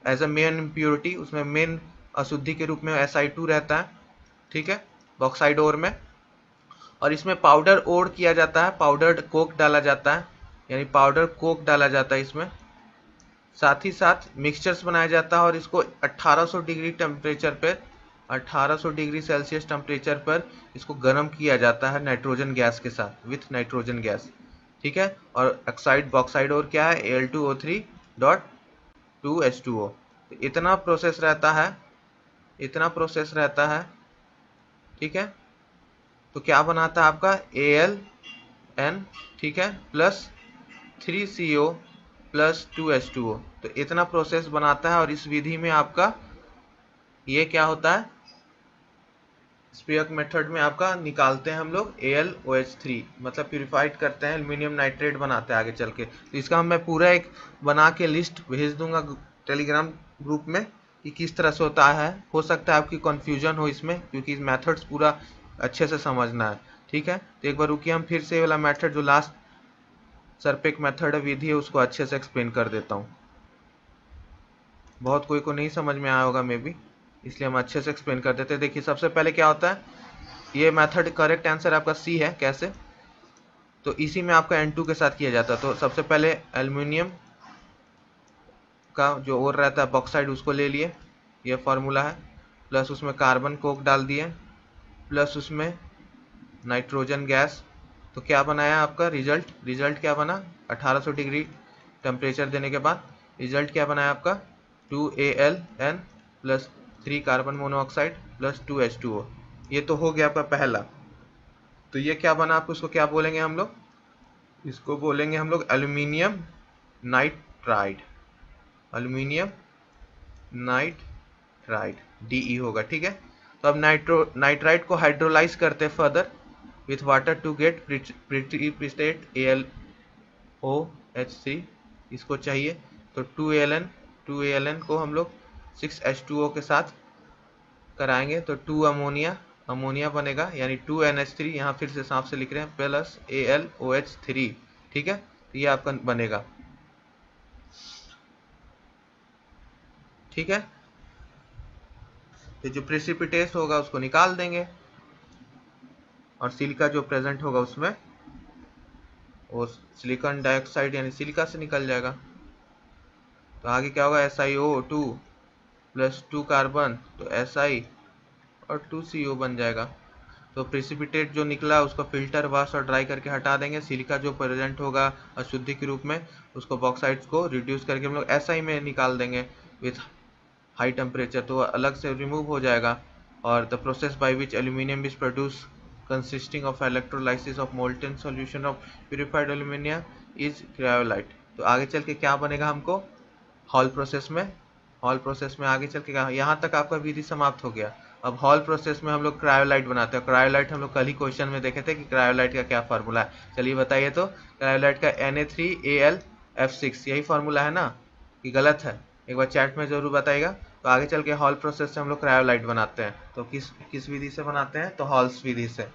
as a main impurity. उसमें मेन अशुद्धि के रूप में Si2 रहता है। ठीक है, बॉक्साइड ओर में। और इसमें पाउडर ओर किया जाता है, पाउडर्ड कोक डाला जाता है, यानी पाउडर कोक डाला जाता है इसमें। साथ ही साथ मिक्सचर्स बनाया जाता है और इसको 1800 डिग्री टेम्परेचर पर, 1800 डिग्री सेल्सियस टेम्परेचर पर इसको गर्म किया जाता है नाइट्रोजन गैस के साथ, विथ नाइट्रोजन गैस। ठीक है, और ऑक्साइड बॉक्साइड और क्या है Al2O3.2H2O। तो इतना प्रोसेस रहता है, इतना प्रोसेस रहता है। ठीक है, तो क्या बनाता है आपका Al ठीक है प्लस 3CO प्लस 2H2O। तो इतना प्रोसेस बनाता है, और इस विधि में आपका ये क्या होता है, स्पियक मेथड में आपका निकालते हैं हम लोग AlOH3, मतलब प्यूरिफाइड करते हैं, एल्यूमिनियम नाइट्रेट बनाते हैं आगे चल के। तो इसका मैं पूरा एक बना के लिस्ट भेज दूंगा टेलीग्राम ग्रुप में कि किस तरह से होता है। हो सकता है आपकी कंफ्यूजन हो इसमें, क्योंकि मेथड्स पूरा अच्छे से समझना है। ठीक है, तो एक बार रुकिए, हम फिर से वाला मेथड जो लास्ट सरपेक मेथड विधि है उसको अच्छे से एक्सप्लेन कर देता हूँ। बहुत कोई को नहीं समझ में आया होगा मे बी, इसलिए हम अच्छे से एक्सप्लेन कर देते हैं। देखिए सबसे पहले क्या होता है, ये मेथड करेक्ट आंसर आपका सी है। कैसे, तो इसी में आपका N2 के साथ किया जाता है। तो सबसे पहले एल्यूमिनियम का जो ओर रहता है बॉक्साइड, उसको ले लिए, ये फार्मूला है, प्लस उसमें कार्बन कोक डाल दिए, प्लस उसमें नाइट्रोजन गैस। तो क्या बनाया आपका रिजल्ट क्या बना, 1800 डिग्री टेम्परेचर देने के बाद रिजल्ट क्या बनाया आपका 2Aln plus 3 carbon monoxide plus 2H2O। ये तो हो गया आपका पहला। तो ये क्या बना, आपको इसको क्या बोलेंगे हम लोग, इसको बोलेंगे हम लोग aluminium nitride, aluminium nitride DE होगा। ठीक है, तो अब नाइट्राइड को हाइड्रोलाइज करते हैं further with water to get precipitate AlOH3, इसको चाहिए। तो 2Aln को हम लोग 6H2O के साथ कराएंगे, तो 2 अमोनिया बनेगा, यानी 2NH3, यहाँ फिर से सांप से लिख रहे हैं, प्लस AlOH3। ठीक है, तो ये आपका बनेगा। ठीक है, तो जो प्रेसिपिटेट होगा उसको निकाल देंगे, और सिलिका जो प्रेजेंट होगा उसमें वो सिलिकॉन डाइऑक्साइड यानी सिलिका से निकल जाएगा। तो आगे क्या होगा, SiO2 प्लस 2 कार्बन, तो Si और 2CO बन जाएगा। तो प्रेसिपिटेट जो निकला उसको फिल्टर वॉश और ड्राई करके हटा देंगे। सिलिका जो प्रेजेंट होगा अशुद्धि के रूप में, उसको बॉक्साइड्स को रिड्यूस करके हम लोग SI में निकाल देंगे विथ हाई टेम्परेचर, तो अलग से रिमूव हो जाएगा। और the process by which aluminium is produce consisting of electrolysis of molten solution of purified aluminium is cryolite. तो आगे चल के क्या बनेगा हमको हॉल प्रोसेस में, हॉल प्रोसेस में आगे चल के यहाँ तक आपका विधि समाप्त हो गया। अब हॉल प्रोसेस में हम लोग क्रायोलाइट बनाते हैं। क्रायोलाइट हम लोग कल ही क्वेश्चन में देखे थे कि क्रायोलाइट का क्या फार्मूला है। चलिए बताइए तो, क्रायोलाइट का Na3Al F6 यही फार्मूला है ना, कि गलत है? एक बार चैट में जरूर बताइएगा। तो आगे चल के हॉल प्रोसेस से हम लोग क्रायोलाइट बनाते हैं। तो किस किस विधि से बनाते हैं? तो हॉल्स विधि से।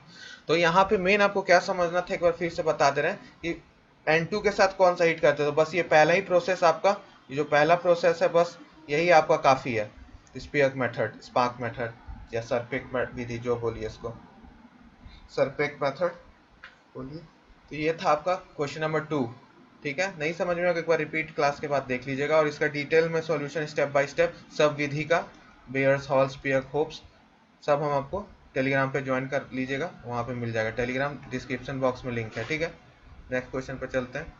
तो यहाँ पे मेन आपको क्या समझना था, एक बार फिर से बता दे रहे हैं कि N2 के साथ कौन सा हीट करते हैं। तो बस ये पहला ही प्रोसेस आपका, ये जो पहला प्रोसेस है बस यही आपका काफी है। स्पियक मेथड, स्पार्क मेथड या सरपेक विधि जो बोलिए इसको, सरपेक मेथड बोलिए। तो ये था आपका क्वेश्चन नंबर 2। ठीक है, नहीं समझ में एक बार रिपीट क्लास के बाद देख लीजिएगा, और इसका डिटेल में सॉल्यूशन स्टेप बाय स्टेप सब विधि का, बेयर्स, हॉल, स्पियक, होप्स, सब हम आपको टेलीग्राम पे ज्वाइन कर लीजिएगा, वहाँ पे मिल जाएगा। टेलीग्राम डिस्क्रिप्शन बॉक्स में लिंक है। ठीक है, नेक्स्ट क्वेश्चन पे चलते हैं।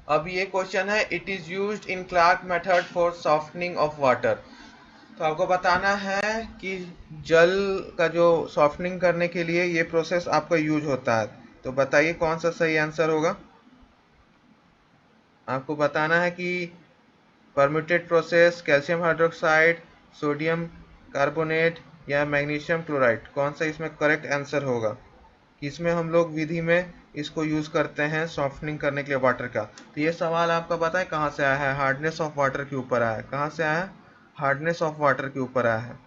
अब ये क्वेश्चन है, it is used in Clark method for softening of water. तो आपको बताना है कि जल का जो सॉफ्टनिंग करने के लिए ये प्रोसेस आपका यूज होता है। तो बताइए कौन सा सही आंसर होगा। आपको बताना है कि permutit process, calcium hydroxide, sodium carbonate या मैग्नीशियम क्लोराइड, कौन सा इसमें करेक्ट आंसर होगा कि इसमें हम लोग विधि में इसको यूज करते हैं सॉफ्टनिंग करने के लिए वाटर का। तो ये सवाल आपका पता है कहाँ से आया है? हार्डनेस ऑफ वाटर के ऊपर आया है। कहाँ से आया है? हार्डनेस ऑफ वाटर के ऊपर आया है।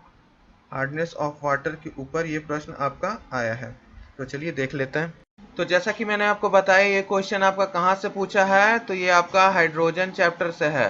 हार्डनेस ऑफ वाटर के ऊपर ये प्रश्न आपका आया है। तो चलिए देख लेते हैं। तो जैसा कि मैंने आपको बताया, ये क्वेश्चन आपका कहाँ से पूछा है, तो ये आपका हाइड्रोजन चैप्टर से है।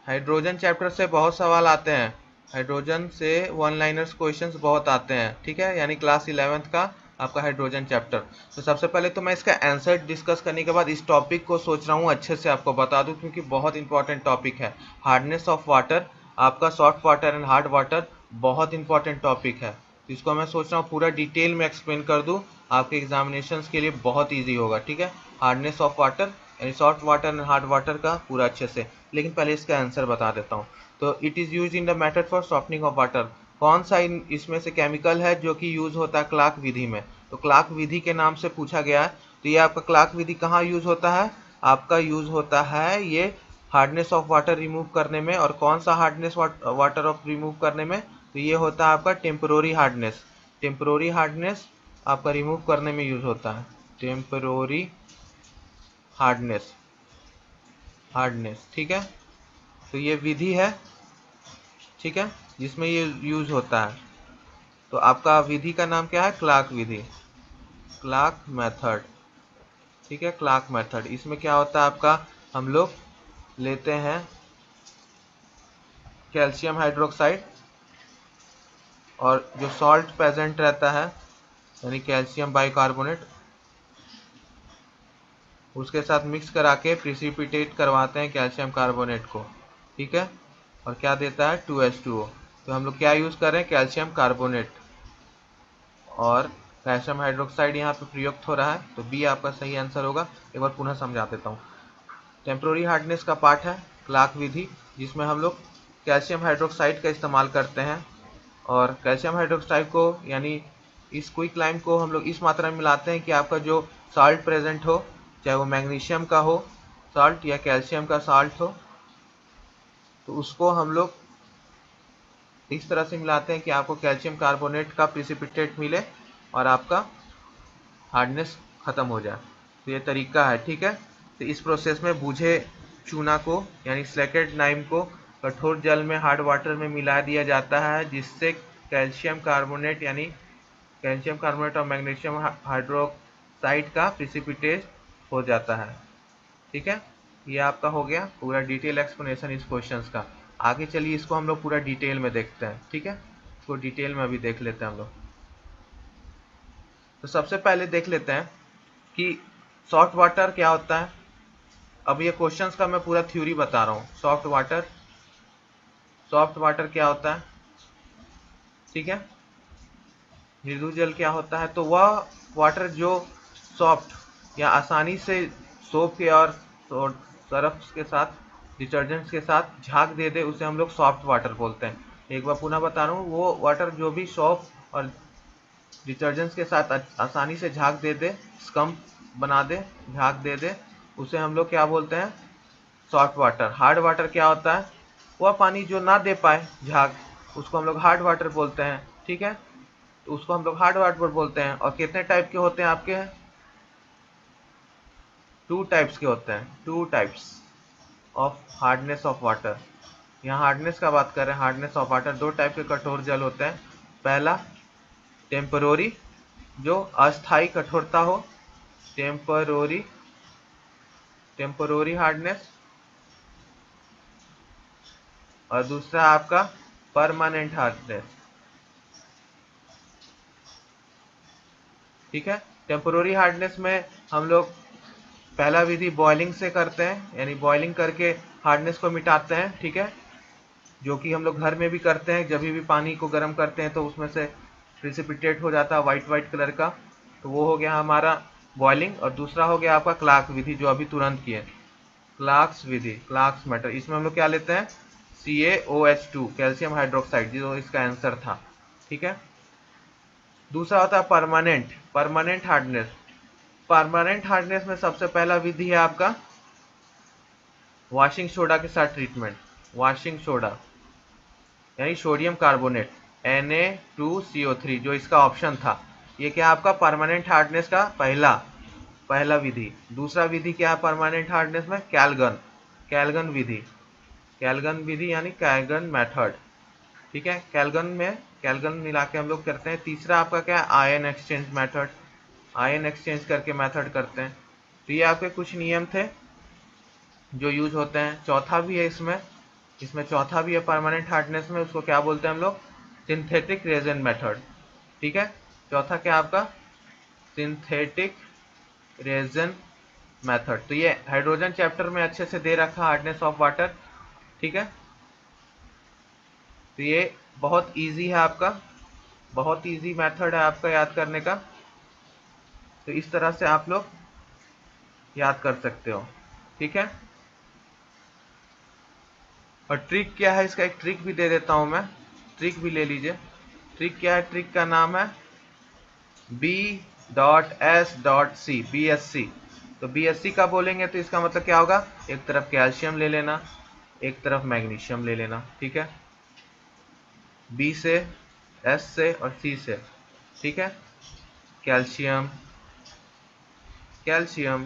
हाइड्रोजन चैप्टर से बहुत सवाल आते हैं। हाइड्रोजन से वन लाइनर्स क्वेश्चंस बहुत आते हैं। ठीक है, यानी क्लास 11th का आपका हाइड्रोजन चैप्टर। तो सबसे पहले तो मैं इसका आंसर डिस्कस करने के बाद इस टॉपिक को सोच रहा हूँ अच्छे से आपको बता दूं, क्योंकि बहुत इंपॉर्टेंट टॉपिक है। हार्डनेस ऑफ वाटर, आपका soft water and hard water, बहुत इंपॉर्टेंट टॉपिक है। तो इसको मैं सोच रहा हूँ पूरा डिटेल में एक्सप्लेन कर दूं, आपके एग्जामिनेशंस के लिए बहुत ईजी होगा। ठीक है, हार्डनेस ऑफ वाटर यानी soft water and hard water का पूरा अच्छे से। लेकिन पहले इसका आंसर बता देता हूँ। तो it is use in the method for softening of water, कौन सा इसमें से केमिकल है जो कि यूज होता है क्लार्क विधि में? तो क्लार्क विधि के नाम से पूछा गया है। तो ये आपका क्लार्क विधि कहाँ यूज होता है? आपका यूज होता है ये हार्डनेस ऑफ वाटर रिमूव करने में। और कौन सा हार्डनेस वाटर ऑफ रिमूव करने में? तो ये होता है आपका टेम्परोरी हार्डनेस। टेम्परोरी हार्डनेस आपका रिमूव करने में यूज होता है। Temporary hardness, hardness. ठीक है, तो ये विधि है, ठीक है, जिसमें ये यूज होता है। तो आपका विधि का नाम क्या है? क्लार्क विधि, क्लार्क मेथड। ठीक है, क्लार्क मेथड। इसमें क्या होता है आपका, हम लोग लेते हैं कैल्शियम हाइड्रोक्साइड और जो सॉल्ट प्रेजेंट रहता है यानी कैल्शियम बाइकार्बोनेट, उसके साथ मिक्स करा के प्रिसिपिटेट करवाते हैं कैल्शियम कार्बोनेट को। ठीक है, और क्या देता है? 2H2O। तो हम लोग क्या यूज़ कर रहे हैं? कैल्शियम कार्बोनेट और कैल्शियम हाइड्रोक्साइड यहाँ पे प्रयुक्त हो रहा है। तो बी आपका सही आंसर होगा। एक बार पुनः समझा देता हूँ। टेम्प्रोरी हार्डनेस का पार्ट है क्लार्क विधि, जिसमें हम लोग कैल्शियम हाइड्रोक्साइड का इस्तेमाल करते हैं। और कैल्शियम हाइड्रोक्साइड को यानी इस क्विकलाइम को हम लोग इस मात्रा में मिलाते हैं कि आपका जो साल्ट प्रेजेंट हो, चाहे वो मैग्नीशियम का हो साल्ट या कैल्शियम का साल्ट हो, तो उसको हम लोग इस तरह से मिलाते हैं कि आपको कैल्शियम कार्बोनेट का प्रिसिपिटेट मिले और आपका हार्डनेस खत्म हो जाए। तो ये तरीका है। ठीक है, तो इस प्रोसेस में बूझे चूना को यानी स्लेकेट लाइम को कठोर जल में हार्ड वाटर में मिला दिया जाता है, जिससे कैल्शियम कार्बोनेट यानी कैल्शियम कार्बोनेट और मैग्नीशियम हाइड्रोक्साइड का प्रिसिपिटेट हो जाता है। ठीक है, ये आपका हो गया पूरा डिटेल एक्सप्लेनेशन इस क्वेश्चंस का। आगे चलिए इसको हम लोग पूरा डिटेल में देखते हैं। ठीक है, इसको डिटेल में अभी देख लेते हैं हम लोग। तो सबसे पहले देख लेते हैं कि सॉफ्ट वाटर क्या होता है। अब ये क्वेश्चंस का मैं पूरा थ्योरी बता रहा हूँ। सॉफ्ट वाटर क्या होता है? ठीक है, मृदु जल क्या होता है? तो वह वाटर जो सॉफ्ट या आसानी से सोप के और सर्फ के साथ डिटर्जेंट्स के साथ झाग दे दे उसे हम लोग सॉफ्ट वाटर बोलते हैं। एक बार पुनः बता रहा हूँ, वो वाटर जो भी सॉफ्ट और डिटर्जेंट्स के साथ आसानी से झाग दे दे, स्कम्प बना दे, झाग दे दे, उसे हम लोग क्या बोलते हैं, सॉफ्ट वाटर। हार्ड वाटर क्या होता है, वह पानी जो ना दे पाए झाग, उसको हम लोग हार्ड वाटर बोलते हैं। ठीक है, तो उसको हम लोग हार्ड वाटर बोलते हैं। और कितने टाइप के होते हैं आपके, 2 टाइप्स के होते हैं, 2 types of hardness of water. यहाँ हार्डनेस का बात कर रहे हैं, हार्डनेस ऑफ वाटर 2 टाइप के कठोर जल होते हैं। पहला टेम्परोरी, जो अस्थाई कठोरता हो, टेम्परोरी, टेम्परोरी हार्डनेस। और दूसरा आपका परमानेंट हार्डनेस। ठीक है, टेम्परोरी हार्डनेस में हम लोग पहला विधि बॉइलिंग से करते हैं, यानी बॉइलिंग करके हार्डनेस को मिटाते हैं। ठीक है, जो कि हम लोग घर में भी करते हैं, जब भी पानी को गर्म करते हैं तो उसमें से प्रिसिपिटेट हो जाता है वाइट वाइट कलर का, तो वो हो गया हमारा बॉइलिंग। और दूसरा हो गया आपका क्लार्क विधि, जो अभी तुरंत किए, क्लार्क्स विधि, क्लार्क्स मेथड। इसमें हम लोग क्या लेते हैं, CaOH2, कैल्शियम हाइड्रोक्साइड, जो इसका आंसर था। ठीक है, दूसरा होता है permanent, permanent hardness. Permanent hardness में सबसे पहला विधि है आपका वॉशिंग सोडा के साथ ट्रीटमेंट। वॉशिंग सोडा यानी सोडियम कार्बोनेट, Na2CO3, जो इसका ऑप्शन था। ये क्या आपका परमानेंट हार्डनेस का पहला पहला विधि। दूसरा विधि क्या है परमानेंट हार्डनेस में, कैलगन, कैलगन विधि, कैलगन विधि यानी कैलगन मेथड। ठीक है, कैलगन में कैलगन मिला के हम लोग करते हैं। तीसरा आपका क्या है, ion exchange method, ion exchange करके मेथड करते हैं। तो ये आपके कुछ नियम थे जो यूज होते हैं। चौथा भी है इसमें, इसमें चौथा भी है परमानेंट हार्डनेस में, उसको क्या बोलते हैं हम लोग, सिंथेटिक रेजन मेथड। ठीक है, चौथा क्या आपका, सिंथेटिक रेजन मेथड। तो ये हाइड्रोजन चैप्टर में अच्छे से दे रखा हार्डनेस ऑफ वाटर। ठीक है, तो ये बहुत इजी है आपका, बहुत इजी मेथड है आपका याद करने का। तो इस तरह से आप लोग याद कर सकते हो। ठीक है, और ट्रिक क्या है इसका, एक ट्रिक भी दे देता हूं मैं, ट्रिक भी ले लीजिए। ट्रिक क्या है, ट्रिक का नाम है B.S.C, BSC। तो BSC का बोलेंगे तो इसका मतलब क्या होगा, एक तरफ कैल्शियम ले लेना, एक तरफ मैग्नीशियम ले लेना। ठीक है, B से, S से और C से। ठीक है, कैल्शियम, कैल्शियम,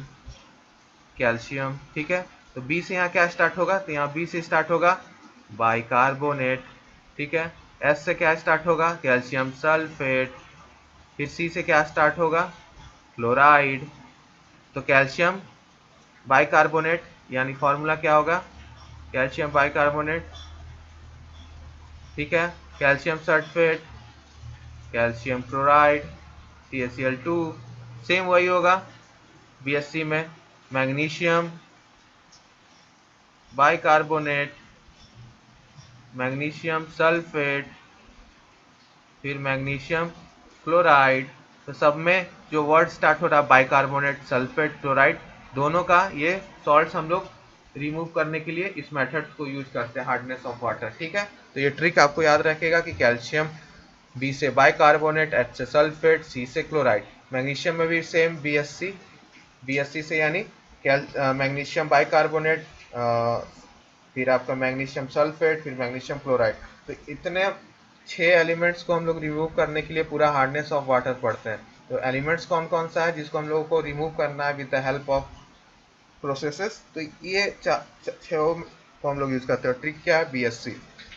कैल्शियम। ठीक है, तो बी से यहाँ क्या स्टार्ट होगा, तो यहाँ बी से स्टार्ट होगा बाइकार्बोनेट। ठीक है, एस से क्या स्टार्ट होगा, कैल्शियम सल्फेट। फिर सी से क्या स्टार्ट होगा, क्लोराइड। तो कैल्शियम बाइकार्बोनेट यानी फॉर्मूला क्या होगा, कैल्शियम बाइकार्बोनेट। ठीक है, calcium sulphate, calcium chloride, CaCl2। Same वही होगा BSC में, मैग्नीशियम बाइकार्बोनेट, मैग्नीशियम सल्फेट, फिर मैग्नीशियम क्लोराइड। तो सब में जो वर्ड स्टार्ट हो रहा है बाइकार्बोनेट, सल्फेट, क्लोराइड, दोनों का ये सॉल्ट्स हम लोग रिमूव करने के लिए इस मेथड को यूज करते हैं, हार्डनेस ऑफ वाटर। ठीक है, तो ये ट्रिक आपको याद रखेगा कि कैल्शियम बी से बाइकार्बोनेट, एच से सल्फेट, सी से क्लोराइड। मैग्नीशियम में भी सेम BSC से यानी मैग्नीशियम बाइकार्बोनेट, फिर आपका मैग्नीशियम सल्फेट, फिर मैग्नीशियम क्लोराइड। तो इतने 6 एलिमेंट्स को हम लोग रिमूव करने के लिए पूरा हार्डनेस ऑफ वाटर पढ़ते हैं। तो एलिमेंट्स कौन कौन सा है जिसको हम लोगों को रिमूव करना है with the help of processes, तो ये 6 को हम लोग यूज करते हैं। ट्रिक क्या है, BSC।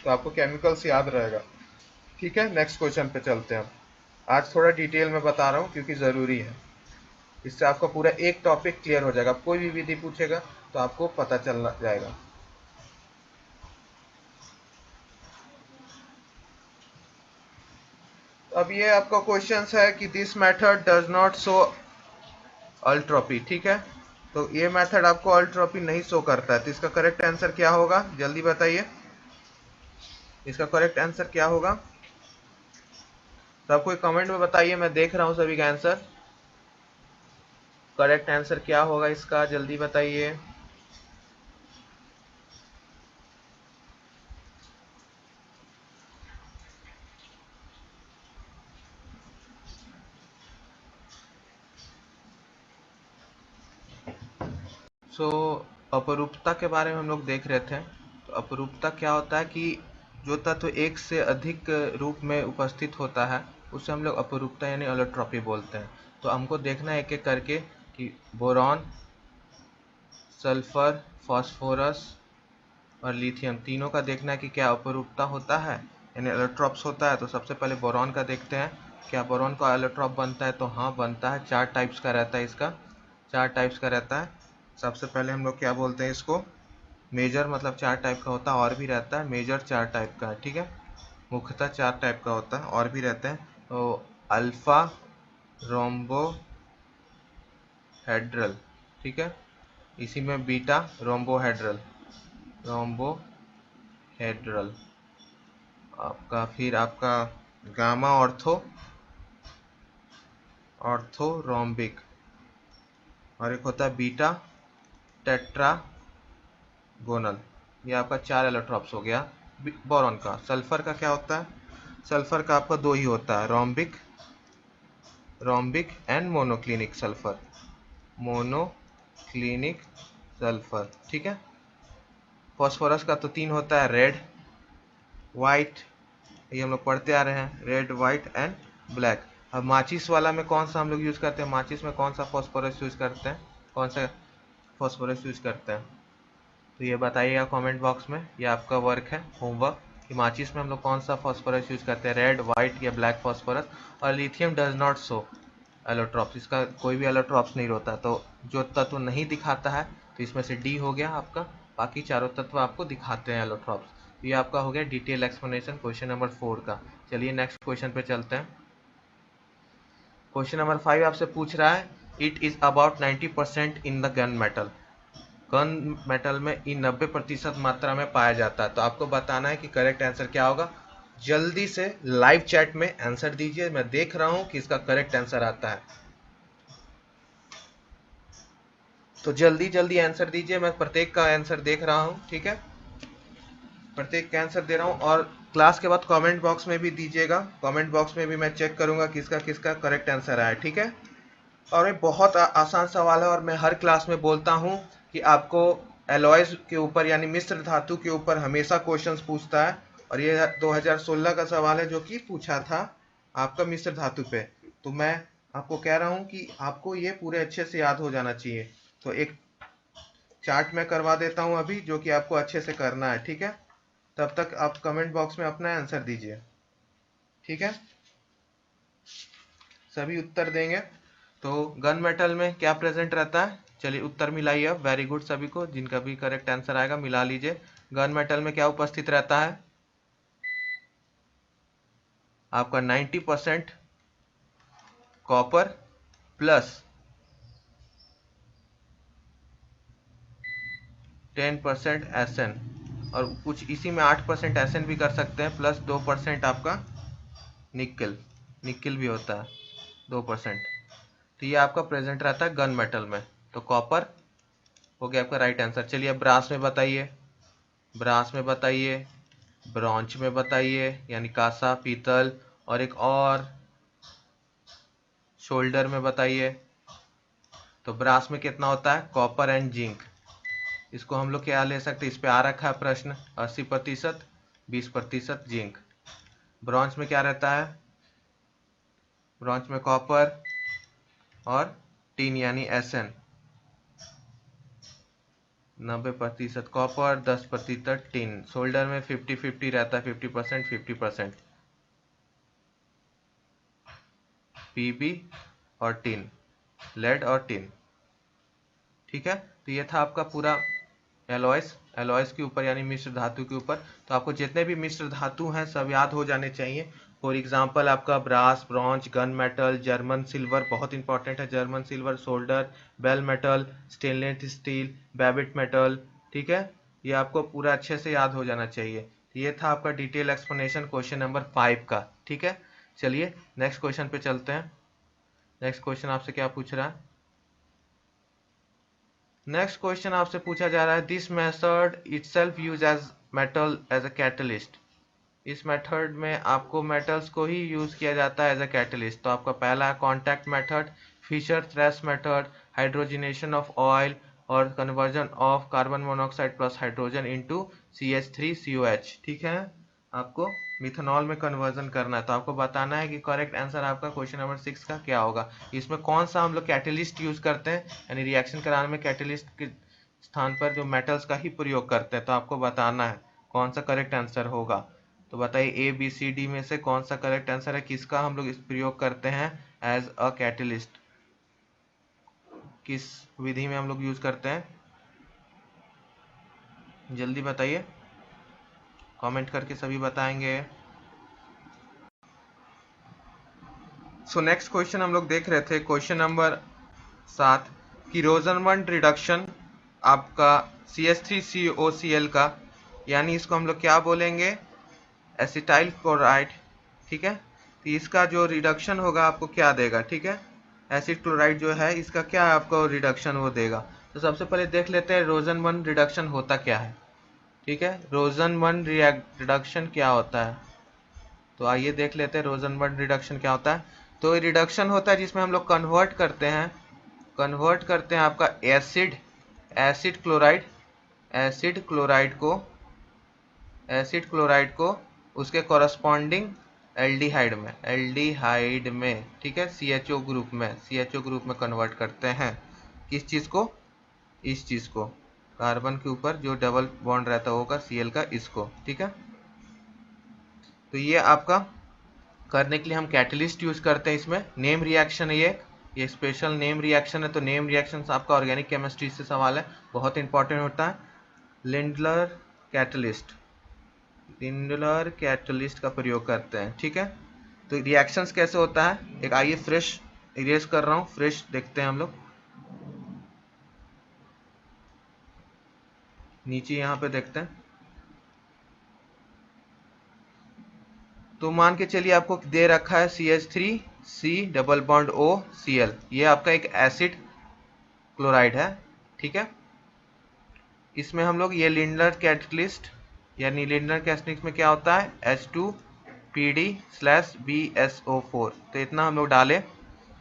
तो आपको केमिकल्स याद रहेगा। ठीक है, नेक्स्ट क्वेश्चन पे चलते हैं। आज थोड़ा डिटेल में बता रहा हूँ क्योंकि ज़रूरी है, इससे आपका पूरा एक टॉपिक क्लियर हो जाएगा। कोई भी विधि पूछेगा तो आपको पता चल जाएगा। अब ये आपका क्वेश्चन है कि this method does not show allotropy. ठीक है, तो ये मेथड आपको अल्ट्रोपी नहीं शो करता है, तो इसका करेक्ट आंसर क्या होगा, जल्दी बताइए, इसका करेक्ट आंसर क्या होगा। सब कोई कमेंट में बताइए, मैं देख रहा हूँ सभी का आंसर। करेक्ट आंसर क्या होगा इसका, जल्दी बताइए। सो अपरूपता के बारे में हम लोग देख रहे थे। तो अपरूपता क्या होता है कि जो तत्व एक से अधिक रूप में उपस्थित होता है उसे हम लोग अपरूपता यानी एलोट्रॉपी बोलते हैं। तो हमको देखना है एक एक करके कि बोरॉन, सल्फर, फास्फोरस और लिथियम तीनों का देखना है कि क्या अपरूपता होता है यानी एलोट्रॉप्स होता है। तो सबसे पहले बोरॉन का देखते हैं, क्या बोरॉन का एलोट्रॉप बनता है? तो हाँ बनता है। 4 टाइप्स का रहता है इसका, 4 टाइप्स का रहता है। सबसे पहले हम लोग क्या बोलते हैं इसको, मेजर, मतलब 4 टाइप का होता है और भी रहता है। मेजर 4 टाइप का है, ठीक है, मुख्यतः 4 टाइप का होता है और भी रहते हैं। तो अल्फा रोम्बो हेड्रल, ठीक है, इसी में बीटा रोम्बोहेड्रल, रोम्बोहेड्रल आपका, फिर आपका गामा ऑर्थोरोम्बिक, और एक होता है बीटा टेट्रागोनल। ये आपका 4 एलोट्रॉप्स हो गया बोरॉन का। सल्फर का क्या होता है? सल्फर का आपका 2 ही होता है, rhombic and monoclinic sulphur, monoclinic sulphur, ठीक है। फॉस्फोरस का तो 3 होता है, रेड, वाइट, ये हम लोग पढ़ते आ रहे हैं, रेड, वाइट एंड ब्लैक। अब माचिस वाला में कौन सा हम लोग यूज करते हैं? माचिस में कौन सा फॉस्फोरस यूज करते हैं? कौन सा फॉस्फोरस यूज करते हैं? तो ये बताइएगा कमेंट बॉक्स में। ये आपका वर्क है, होमवर्क, कि माचिस में हम लोग कौन सा फॉस्फोरस यूज करते हैं, रेड, वाइट या ब्लैक फॉस्फोरस। और lithium does not show allotropes, इसका कोई भी एलोट्रॉप्स नहीं होता। तो जो तत्व नहीं दिखाता है तो इसमें से डी हो गया आपका, बाकी चारों तत्व आपको दिखाते हैं एलोट्रॉप्स। ये आपका हो गया डिटेल एक्सप्लेनेशन क्वेश्चन नंबर 4 का। चलिए नेक्स्ट क्वेश्चन पे चलते हैं। क्वेश्चन नंबर 5 आपसे पूछ रहा है, it is about 90% in the gun metal. Gun metal में ई 90% मात्रा में पाया जाता है। तो आपको बताना है कि करेक्ट आंसर क्या होगा। जल्दी से लाइव चैट में आंसर दीजिए, मैं देख रहा हूं कि इसका करेक्ट आंसर आता है। तो जल्दी जल्दी आंसर दीजिए, मैं प्रत्येक का आंसर देख रहा हूं, ठीक है, प्रत्येक का आंसर दे रहा हूं। और क्लास के बाद कमेंट बॉक्स में भी दीजिएगा, कमेंट बॉक्स में भी मैं चेक करूंगा किसका किसका करेक्ट आंसर आया, ठीक है। और ये बहुत आसान सवाल है और मैं हर क्लास में बोलता हूं कि आपको एलॉयज के ऊपर यानी मिश्र धातु के ऊपर हमेशा क्वेश्चंस पूछता है। और ये 2016 का सवाल है जो कि पूछा था आपका मिश्र धातु पे। तो मैं आपको कह रहा हूं कि आपको ये पूरे अच्छे से याद हो जाना चाहिए। तो एक चार्ट में करवा देता हूं अभी, जो कि आपको अच्छे से करना है, ठीक है। तब तक आप कमेंट बॉक्स में अपना आंसर दीजिए, ठीक है, सभी उत्तर देंगे। तो गन मेटल में क्या प्रेजेंट रहता है? चलिए उत्तर मिलाइए अब, वेरी गुड सभी को, जिनका भी करेक्ट आंसर आएगा मिला लीजिए। गन मेटल में क्या उपस्थित रहता है? आपका 90% कॉपर प्लस 10% एसएन, और कुछ इसी में 8% एसएन भी कर सकते हैं, प्लस 2% आपका निकल, निकल भी होता है 2%। तो ये आपका प्रेजेंट रहता है गन मेटल में। तो कॉपर हो गया आपका राइट आंसर। चलिए अब ब्रास में बताइए, ब्रास में बताइए, ब्रॉन्ज में बताइए यानी कांसा, पीतल, और एक और शोल्डर में बताइए। तो ब्रास में कितना होता है? Copper and zinc. इसको हम लोग क्या ले सकते हैं, इस पे आ रखा है प्रश्न, 80%, 20% जिंक। ब्रॉन्ज में क्या रहता है? ब्रॉन्ज में कॉपर और टीन यानी एसएन, 90% कॉपर, 10% टीन। शोल्डर में 50-50 रहता है, 50% 50%, पीबी और टिन, लेड और टिन, ठीक है। तो ये था आपका पूरा एलॉयस, एलॉयस के ऊपर यानी मिश्र धातु के ऊपर। तो आपको जितने भी मिश्र धातु हैं सब याद हो जाने चाहिए। फॉर एग्जांपल आपका brass, bronze, gun metal, German silver बहुत इंपॉर्टेंट है, German silver, solder, bell metal, stainless steel, Babbitt metal, ठीक है। ये आपको पूरा अच्छे से याद हो जाना चाहिए। तो ये था आपका डिटेल एक्सप्लेनेशन क्वेश्चन नंबर 5 का, ठीक है। चलिए नेक्स्ट क्वेश्चन पे चलते हैं। नेक्स्ट क्वेश्चन आपसे क्या पूछ रहा है? नेक्स्ट क्वेश्चन आपसे पूछा जा रहा है, this method itself use as metal as a catalyst. इस मेथड में आपको मेटल्स को ही यूज किया जाता है एज अ कैटलिस्ट। तो आपका पहला है contact method, Fischer Tropsch method, hydrogenation of oil, और conversion of carbon monoxide plus hydrogen into CH3COH। ठीक है, आपको मिथेनॉल में कन्वर्जन करना है। तो आपको बताना है कि करेक्ट आंसर आपका क्वेश्चन नंबर 6 का क्या होगा। इसमें कौन सा हम लोग कैटेलिस्ट यूज करते हैं, यानी रिएक्शन कराने में कैटेलिस्ट के स्थान पर जो मेटल्स का ही प्रयोग करते हैं। तो आपको बताना है कौन सा करेक्ट आंसर होगा। तो बताइए ABCD में से कौन सा करेक्ट आंसर है, किसका हम लोग इस प्रयोग करते हैं एज अ कैटेलिस्ट, किस विधि में हम लोग यूज करते हैं, जल्दी बताइए, कमेंट करके सभी बताएंगे। सो नेक्स्ट क्वेश्चन हम लोग देख रहे थे, क्वेश्चन नंबर 7 कि रोजनमंड रिडक्शन आपका CH3COCl का, यानी इसको हम लोग क्या बोलेंगे, एसिटाइल क्लोराइड। ठीक है, तो इसका जो रिडक्शन होगा आपको क्या देगा। ठीक है, एसिड क्लोराइड जो है इसका क्या आपको रिडक्शन वो देगा। तो सबसे पहले देख लेते हैं रोजनमंड रिडक्शन होता क्या है। ठीक है, रोजनमंड रिडक्शन क्या होता है, तो आइए देख लेते हैं रोजनमंड रिडक्शन क्या होता है। तो रिडक्शन होता है जिसमें हम लोग कन्वर्ट करते हैं आपका एसिड क्लोराइड को उसके कॉरस्पॉन्डिंग एल्डिहाइड में, ठीक है, CHO ग्रुप में कन्वर्ट करते हैं। किस चीज को, इस चीज को, कार्बन के ऊपर जो डबल बॉन्ड रहता होगा Cl का, इसको। ठीक है, तो ये आपका करने के लिए हम कैटलिस्ट यूज करते हैं। इसमें नेम रिएक्शन है, ये स्पेशल नेम रिएक्शन है। तो नेम रिएक्शन आपका ऑर्गेनिक केमिस्ट्री से सवाल है, बहुत इंपॉर्टेंट होता है। लिंडलर कैटलिस्ट का प्रयोग करते हैं। ठीक है, तो रिएक्शंस कैसे होता है, एक आइए फ्रेश इरेज कर रहा हूं, फ्रेश देखते हैं हम लोग। नीचे यहां पे देखते हैं, तो मान के चलिए आपको दे रखा है CH3C डबल बॉन्ड OCl, ये आपका एक एसिड क्लोराइड है। ठीक है, इसमें हम लोग ये लिंडलर कैटलिस्ट, यानी लिंडलर कैटलिस्ट में क्या होता है H2PD/BSO4, तो इतना हम लोग डालें,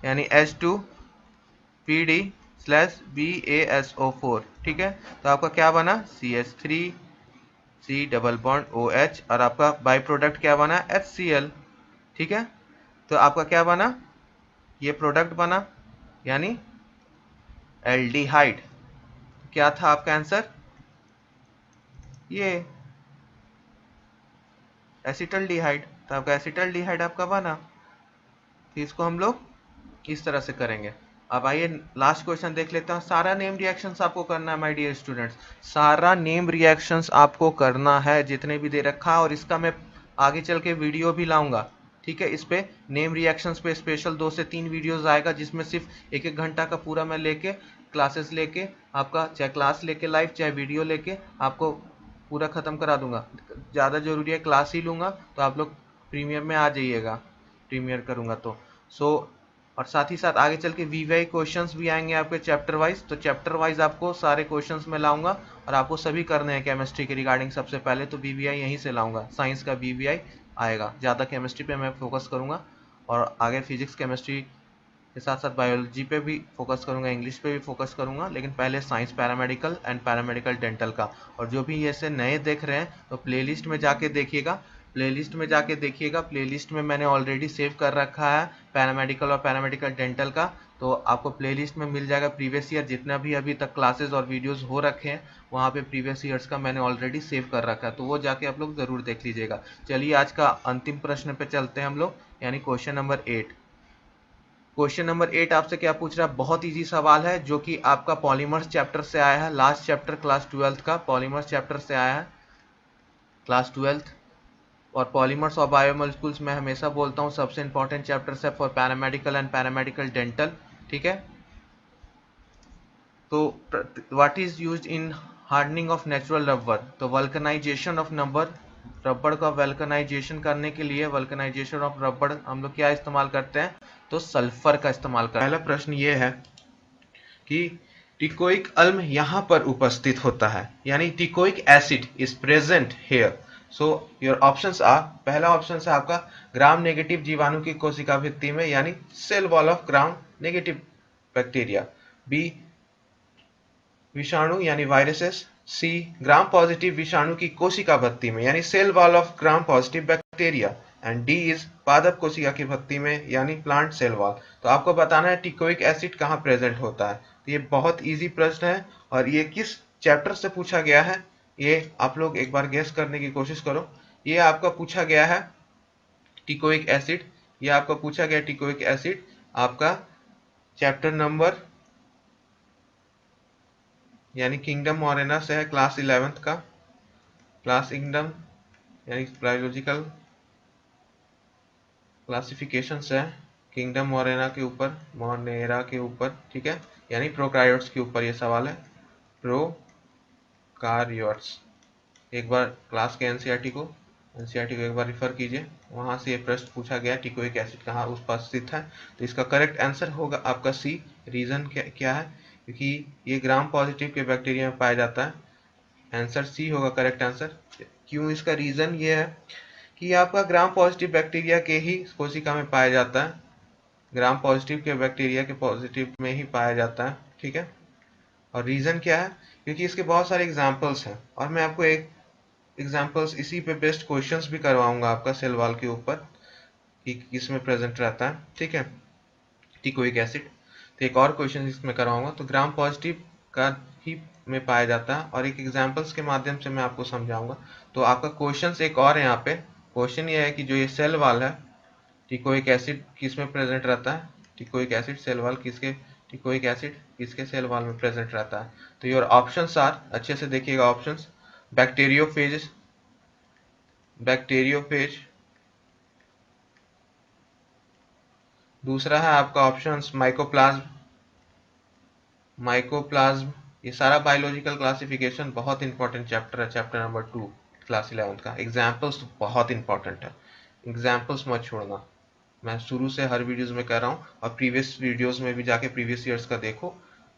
यानी H2PD/BaSO4। ठीक है, तो आपका क्या बना CH3C डबल बॉन्ड OH, और आपका बाई प्रोडक्ट क्या बना HCl। ठीक है, तो आपका क्या बना, ये प्रोडक्ट बना, यानी एल्डिहाइड। क्या था आपका आंसर, ये एसिटल्डिहाइड। तो आपका एसिटल्डिहाइड आपका बना। तो इसको हम लोग इस तरह से करेंगे। अब आइए लास्ट क्वेश्चन देख लेते हैं। सारा नेम रिएक्शंस आपको करना है माय डियर स्टूडेंट्स, सारा नेम रिएक्शंस आपको करना है जितने भी दे रखा है, और इसका मैं आगे चल के वीडियो भी लाऊंगा। ठीक है, इस पे नेम रिएक्शंस पे स्पेशल 2 से 3 वीडियोस आएगा, जिसमें सिर्फ 1-1 घंटा का पूरा मैं लेके क्लासेस लेके आपका, चाहे क्लास लेके लाइव चाहे वीडियो लेके आपको पूरा खत्म करा दूंगा। ज़्यादा जरूरी है क्लास ही लूंगा, तो आप लोग प्रीमियर में आ जाइएगा, प्रीमियर करूंगा तो। और साथ ही साथ आगे चल के VVI क्वेश्चंस भी आएंगे आपके चैप्टर वाइज, तो चैप्टर वाइज आपको सारे क्वेश्चंस में लाऊंगा, और आपको सभी करने हैं केमिस्ट्री के रिगार्डिंग। सबसे पहले तो VVI यहीं से लाऊंगा, साइंस का VVI आएगा, ज़्यादा केमिस्ट्री पे मैं फोकस करूंगा, और आगे फिजिक्स केमिस्ट्री के साथ साथ बायोलॉजी पे भी फोकस करूंगा, इंग्लिश पे भी फोकस करूंगा, लेकिन पहले science paramedical and paramedical dental का। और जो भी ऐसे नए देख रहे हैं तो प्लेलिस्ट में जाके देखिएगा, प्लेलिस्ट में मैंने ऑलरेडी सेव कर रखा है पैरामेडिकल और पैरामेडिकल डेंटल का। तो आपको प्लेलिस्ट में मिल जाएगा प्रीवियस ईयर जितना भी अभी तक क्लासेस और वीडियोस हो रखे हैं, वहाँ पे प्रीवियस ईयर्स का मैंने ऑलरेडी सेव कर रखा है, तो वो जाके आप लोग ज़रूर देख लीजिएगा। चलिए आज का अंतिम प्रश्न पे चलते हैं हम लोग, यानी क्वेश्चन नंबर 8। क्वेश्चन नंबर 8 आपसे क्या पूछ रहा है, बहुत इजी सवाल है, जो कि आपका पॉलीमर्स चैप्टर से आया है, लास्ट चैप्टर क्लास 12th का पॉलीमर्स चैप्टर से आया है, क्लास 12th। और पॉलीमर्स और बायोमोलिक्यूल्स मैं हमेशा बोलता हूँ सबसे इंपॉर्टेंट चैप्टर्स है for paramedical and paramedical dental. ठीक है, तो what is used in hardening of natural rubber, तो वल्कनाइजेशन ऑफ रबड़ का वल्कनाइजेशन करने के लिए, वल्कनाइजेशन ऑफ रबड़ हम लोग क्या इस्तेमाल करते हैं, तो सल्फर का इस्तेमाल करते हैं। पहला प्रश्न ये है कि टिकोइक अम्ल यहाँ पर उपस्थित होता है, यानी teichoic acid is present here. So your options are, पहला ऑप्शन है आपका ग्राम नेगेटिव जीवाणु की कोशिका भित्ति में, यानी cell wall of gram negative bacteria. B विषाणु यानी वायरसेस। सी, ग्राम पॉजिटिव विषाणु की कोशिका भित्ति में यानी cell wall of gram positive bacteria. And D is पादप कोशिका की भित्ति में यानी प्लांट सेल वॉल। तो आपको बताना है टिकोइक एसिड कहाँ प्रेजेंट होता है। तो ये बहुत इजी प्रश्न है और ये किस चैप्टर से पूछा गया है ये आप लोग एक बार गेस करने की कोशिश करो। ये आपका पूछा गया है टिकोइक एसिड, ये आपका पूछा गया टिकोइक एसिड आपका चैप्टर नंबर यानी किंगडम मोरेना से है, क्लास 11th का। क्लास किंगडम यानी बायोलॉजिकल क्लासिफिकेशन से है, किंगडम मोरेना के ऊपर, मोनेरा के ऊपर, ठीक है, यानी प्रोकार्योट्स के ऊपर ये सवाल है, प्रोकार्योट्स। एक बार क्लास के एनसीईआरटी को एक बार रिफर कीजिए, वहां से ये प्रश्न पूछा गया टिकोइक एसिड कहाँ उपस्थित है। तो इसका करेक्ट आंसर होगा आपका सी। रीजन क्या है, क्योंकि ये ग्राम पॉजिटिव के बैक्टीरिया में पाया जाता है। आंसर सी होगा करेक्ट आंसर। क्यों, इसका रीजन ये है कि आपका ग्राम पॉजिटिव बैक्टीरिया के ही कोशिका में पाया जाता है, ग्राम पॉजिटिव के बैक्टीरिया के पॉजिटिव में ही पाया जाता है, ठीक है। और रीजन क्या है, क्योंकि इसके बहुत सारे एग्जाम्पल्स हैं और मैं आपको एक एग्जाम्पल्स इसी पे बेस्ड क्वेश्चंस भी करवाऊंगा आपका सेल वॉल के ऊपर कि किसमें प्रेजेंट रहता है, ठीक है, टिकोइक एसिड। तो एक और क्वेश्चन इसमें करवाऊंगा। तो ग्राम पॉजिटिव का ही में पाया जाता है और एक एग्जाम्पल्स के माध्यम से मैं आपको समझाऊंगा। तो आपका क्वेश्चन एक और है यहाँ पे। क्वेश्चन ये है कि जो ये सेल वॉल है, टिकोइक एसिड किस में प्रेजेंट रहता है, टिकोइक एसिड सेल वॉल किसके, टिकोइक एसिड किसके सेल वॉल में प्रेजेंट रहता है। तो योर ऑप्शंस आर, अच्छे से देखिएगा ऑप्शंस, बैक्टीरियोफेज, बैक्टीरियोफेज, दूसरा है आपका ऑप्शंस माइकोप्लाज्म, माइकोप्लाज्म। ये सारा बायोलॉजिकल क्लासिफिकेशन बहुत इंपॉर्टेंट चैप्टर है, चैप्टर नंबर 2 क्लास 11 का। एग्जाम्पल्स बहुत इंपॉर्टेंट है, एग्जाम्पल्स मत छोड़ना। मैं शुरू से हर वीडियोस में कह रहा हूँ और प्रीवियस वीडियोस में भी जाके प्रीवियस ईयर्स का देखो,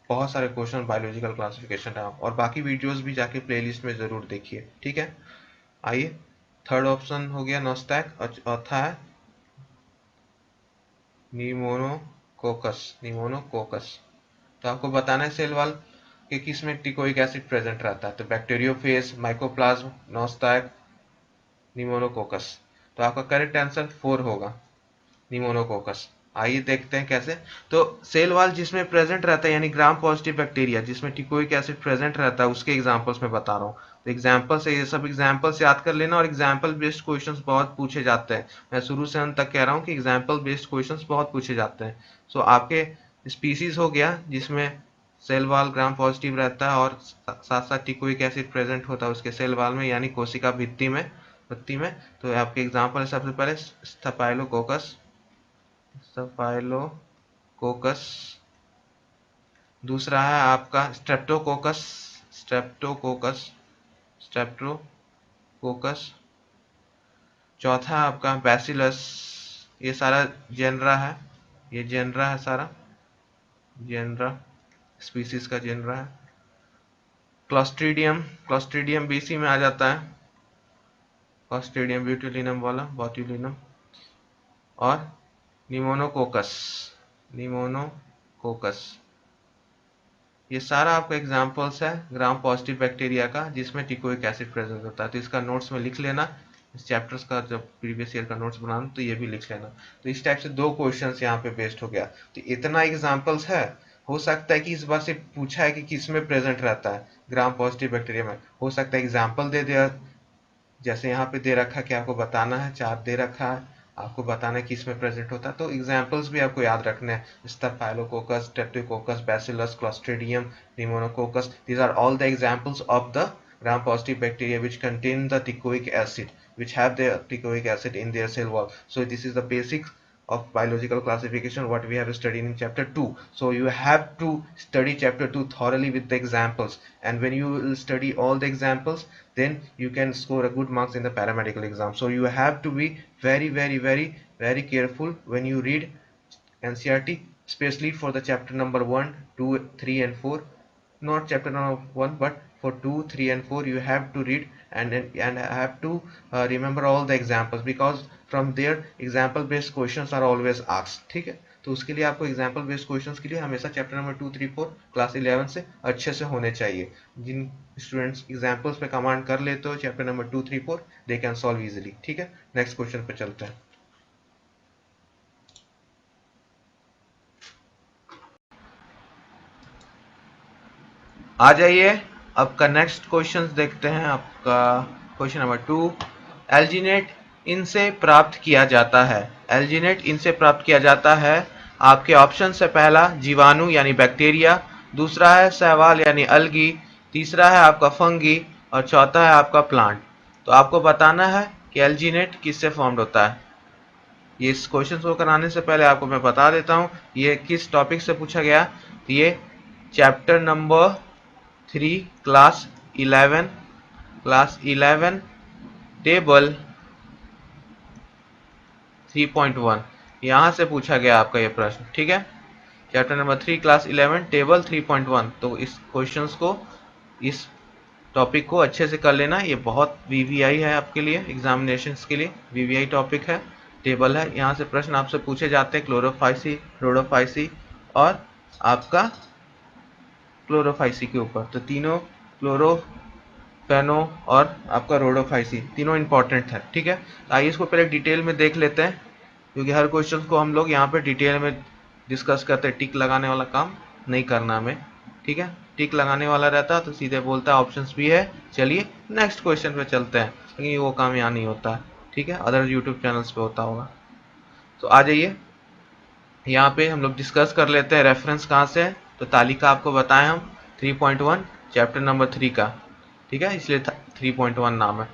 बहुत सारे क्वेश्चन बायोलॉजिकल क्लासिफिकेशन है। और बाकी वीडियोस भी जाके प्लेलिस्ट में जरूर देखिए, ठीक है। आइए, थर्ड ऑप्शन हो गया नोस्टैक और चौथा है निमोनोकोकस, निमोनोकोकस। तो आपको बताना है सेल वॉल के किस में टिकोइक एसिड प्रेजेंट रहता है। तो बैक्टीरियोफेज, माइकोप्लाज्म, नोस्टैक, निमोनोकोकस। तो आपका करेक्ट आंसर 4 होगा, निमोनोकोकस। आइए देखते हैं कैसे। तो सेल वॉल जिसमें प्रेजेंट रहता है यानी ग्राम पॉजिटिव बैक्टीरिया जिसमें टिकोइक एसिड प्रेजेंट रहता है उसके एग्जांपल्स में बता रहा हूँ। तो एग्जांपल से ये सब एग्जांपल्स याद कर लेना और एग्जांपल बेस्ड क्वेश्चंस बहुत पूछे जाते हैं। मैं शुरू से अंत तक कह रहा हूँ कि एग्जांपल बेस्ड क्वेश्चंस बहुत पूछे जाते हैं। सो आपके स्पीसीज हो गया जिसमें सेल वॉल ग्राम पॉजिटिव रहता है और साथ साथ टिकोइक एसिड प्रेजेंट होता है उसके सेल वॉल में यानी कोशिका भित्ति में, तो आपके एग्जांपल है सबसे पहले स्टेफाइलोकोकस, स्टेफाइलोकोकस। दूसरा है आपका स्ट्रेप्टोकोकस, स्ट्रेप्टोकोकस, स्ट्रेप्टोकोकस। चौथा है आपका बैसिलस, ये सारा जेनरा है, ये जेनरा है सारा, जेनरा स्पीसीज का जेनरा है। क्लॉस्ट्रीडियम, क्लॉस्ट्रीडियम बीसी में आ जाता है, क्लॉस्ट्रीडियम ब्यूटिलिनम वाला, बॉट्यूलिनम। और निमोनोकोकस, निमोनोकोकस। ये सारा आपका एग्जांपल्स है ग्राम पॉजिटिव बैक्टीरिया का जिसमें टिकोइक एसिड प्रेजेंट होता है। तो इसका नोट्स में लिख लेना, इस चैप्टर्स का जब प्रीवियस ईयर का नोट्स बनाना तो ये भी लिख लेना। तो इस टाइप से 2 क्वेश्चंस यहाँ पे बेस्ड हो गया। तो इतना एग्जांपल्स है, हो सकता है कि इस बार से पूछा है कि किस में प्रेजेंट रहता है ग्राम पॉजिटिव बैक्टीरिया में, हो सकता है एग्जाम्पल दे दिया, जैसे यहाँ पे दे रखा है कि आपको बताना है, 4 दे रखा है, आपको बताना है कि इसमें प्रेजेंट होता है। तो एग्जांपल्स भी आपको याद रखने हैं, staphylococcus, streptococcus, bacillus, clostridium, pneumococcus. These are all the examples of the gram positive bacteria which contain the ticoic acid, which have the ticoic acid in their cell wall. So this is the basics of biological classification what we have studied in chapter 2. So you have to study chapter 2 thoroughly with the examples, and when you will study all the examples then you can score a good marks in the paramedical exam. So you have to be very careful when you read NCERT, especially for the chapter number 1, 2, 3 and 4. Not chapter number 1 but for 2, 3 and 4 you have to read and have to remember all the examples, because from there example based questions are always asked, ठीक है। तो उसके लिए आपको example based questions के लिए हमेशा chapter number 2, 3, 4 class 11 से अच्छे से होने चाहिए। जिन स्टूडेंट्स एग्जाम्पल्स पे कमांड कर लेते हो chapter number 2, 3, 4 they can solve easily. ठीक है, नेक्स्ट क्वेश्चन पे चलते हैं। आ जाइए, आपका नेक्स्ट क्वेश्चन देखते हैं। आपका क्वेश्चन नंबर 2, एल्जीनेट इनसे प्राप्त किया जाता है। एल्जीनेट इनसे प्राप्त किया जाता है। आपके ऑप्शन से पहला जीवाणु यानी बैक्टीरिया, दूसरा है शैवाल यानी अलगी, तीसरा है आपका फंगी और चौथा है आपका प्लांट। तो आपको बताना है कि एल्जीनेट किससे फॉर्म्ड होता है। ये इस क्वेश्चन को कराने से पहले आपको मैं बता देता हूँ ये किस टॉपिक से पूछा गया। तो ये चैप्टर नंबर 3 क्लास 11 टेबल 3.1 यहाँ से पूछा गया आपका ये प्रश्न। ठीक है, चैप्टर नंबर 3 क्लास 11 टेबल 3.1। तो इस क्वेश्चंस को, इस टॉपिक को अच्छे से कर लेना। ये बहुत वीवीआई है आपके लिए, एग्जामिनेशंस के लिए वीवीआई टॉपिक है, टेबल है। यहाँ से प्रश्न आपसे पूछे जाते हैं क्लोरोफाइसी, रोडोफाइसी और आपका क्लोरोफाइसी के ऊपर। तो तीनों क्लोरो, फेनो और आपका रोडोफाइसी तीनों इंपॉर्टेंट है। ठीक है, तो आइए इसको पहले डिटेल में देख लेते हैं, क्योंकि हर क्वेश्चन को हम लोग यहाँ पे डिटेल में डिस्कस करते हैं। टिक लगाने वाला काम नहीं करना हमें। ठीक है, टिक लगाने वाला रहता तो सीधे बोलता है ऑप्शंस भी है, चलिए नेक्स्ट क्वेश्चन पे चलते हैं। लेकिन वो काम यहाँ नहीं होता है। ठीक है, अदर यूट्यूब चैनल्स पे होता होगा। तो आ जाइए, यहाँ पे हम लोग डिस्कस कर लेते हैं रेफरेंस कहाँ से है। तो तालिका आपको बताएं हम 3.1 चैप्टर नंबर 3 का। ठीक है, इसलिए 3.1 नाम है।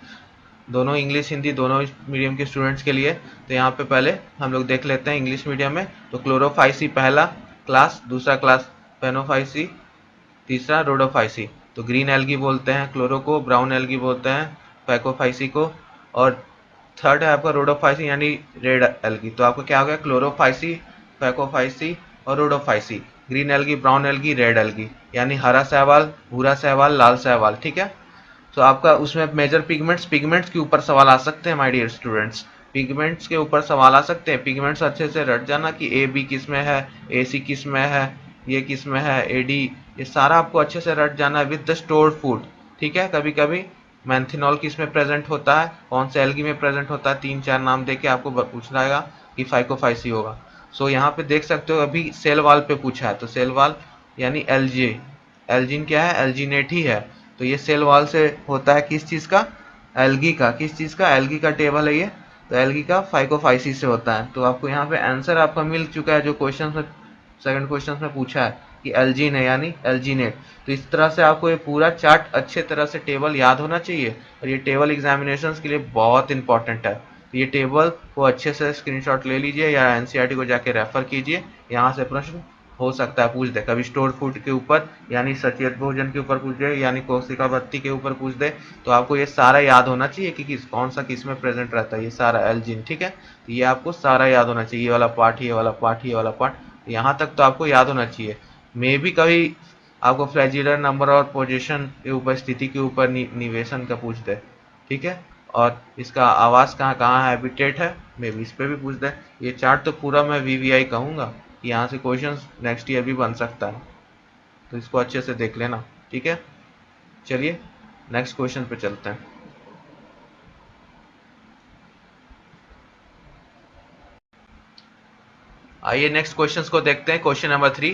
दोनों इंग्लिश हिंदी दोनों मीडियम के स्टूडेंट्स के लिए। तो यहाँ पे पहले हम लोग देख लेते हैं इंग्लिश मीडियम में। तो क्लोरोफाइसी पहला क्लास, दूसरा क्लास फेनोफाइसी, तीसरा रोडोफाइसी। तो ग्रीन एल्गी बोलते हैं क्लोरो को, ब्राउन एल्गी बोलते हैं फैकोफाइसी को, और थर्ड है आपका रोडोफाइसी यानी रेड एल्गी। तो आपका क्या हो गया, क्लोरोफाइसी, फैकोफाइसी और Rhodophyceae. Green algae, brown algae, red algae, यानी हरा शैवाल, भूरा शैवाल, लाल शैवाल। ठीक है, तो आपका उसमें मेजर पिगमेंट्स, पिगमेंट्स के ऊपर सवाल आ सकते हैं माय डियर स्टूडेंट्स। पिगमेंट्स के ऊपर सवाल आ सकते हैं। पिगमेंट्स अच्छे से रट जाना कि ए बी किस में है, ए सी किस में है, ये किस में है, ए डी, ये सारा आपको अच्छे से रट जाना है विद द स्टोर्ड फूड। ठीक है, कभी कभी मैंथिनॉल किस में प्रेजेंट होता है, कौन से एल्गी में प्रेजेंट होता है, 3-4 नाम देके आपको पूछ रहेगा कि फाइकोफाइसी होगा। सो यहाँ पे देख सकते हो अभी सेल वाल पे पूछा है। तो सेल वाल यानी एलजे, एल्जिन क्या है, एल्जीनेट ही है। तो ये सेल वॉल से होता है किस चीज़ का, एल्गी का। किस चीज़ का, एल्गी का टेबल है ये। तो एल्गी का फाइकोफाइसिस से होता है। तो आपको यहाँ पे आंसर आपका मिल चुका है जो क्वेश्चन में, सेकंड क्वेश्चन में पूछा है कि एल्जीन है यानी एल्जीनेट। तो इस तरह से आपको ये पूरा चार्ट अच्छे तरह से टेबल याद होना चाहिए, और ये टेबल एग्जामिनेशन के लिए बहुत इंपॉर्टेंट है। तो ये टेबल को अच्छे से स्क्रीनशॉट ले लीजिए या एनसीईआरटी को जाके रेफर कीजिए। यहाँ से प्रश्न हो सकता है पूछ दे, कभी स्टोर फूड के ऊपर यानी सचेत भोजन के ऊपर पूछ दे, यानी कोशिका बत्ती के ऊपर पूछ दे। तो आपको ये सारा याद होना चाहिए कि किस कौन सा किस में प्रेजेंट रहता है, ये सारा एल्जिन। ठीक है, तो ये आपको सारा याद होना चाहिए, ये वाला पार्ट, ये वाला पार्ट, ये वाला पार्ट, यहाँ तक तो आपको याद होना चाहिए। मे भी कभी आपको फ्लैजिलर नंबर और पोजीशन के ऊपर, स्थिति के ऊपर निवेशन का पूछ दे। ठीक है, और इसका आवास कहाँ कहाँ हैबिटेट है, मे भी इस पे भी पूछ दे। ये चार्ट तो पूरा मैं वीवीआई कहूँगा, यहाँ से क्वेश्चंस नेक्स्ट ईयर भी बन सकता है। तो इसको अच्छे से देख लेना। ठीक है, चलिए नेक्स्ट क्वेश्चन पे चलते हैं। आइए नेक्स्ट क्वेश्चंस को देखते हैं। क्वेश्चन नंबर 3,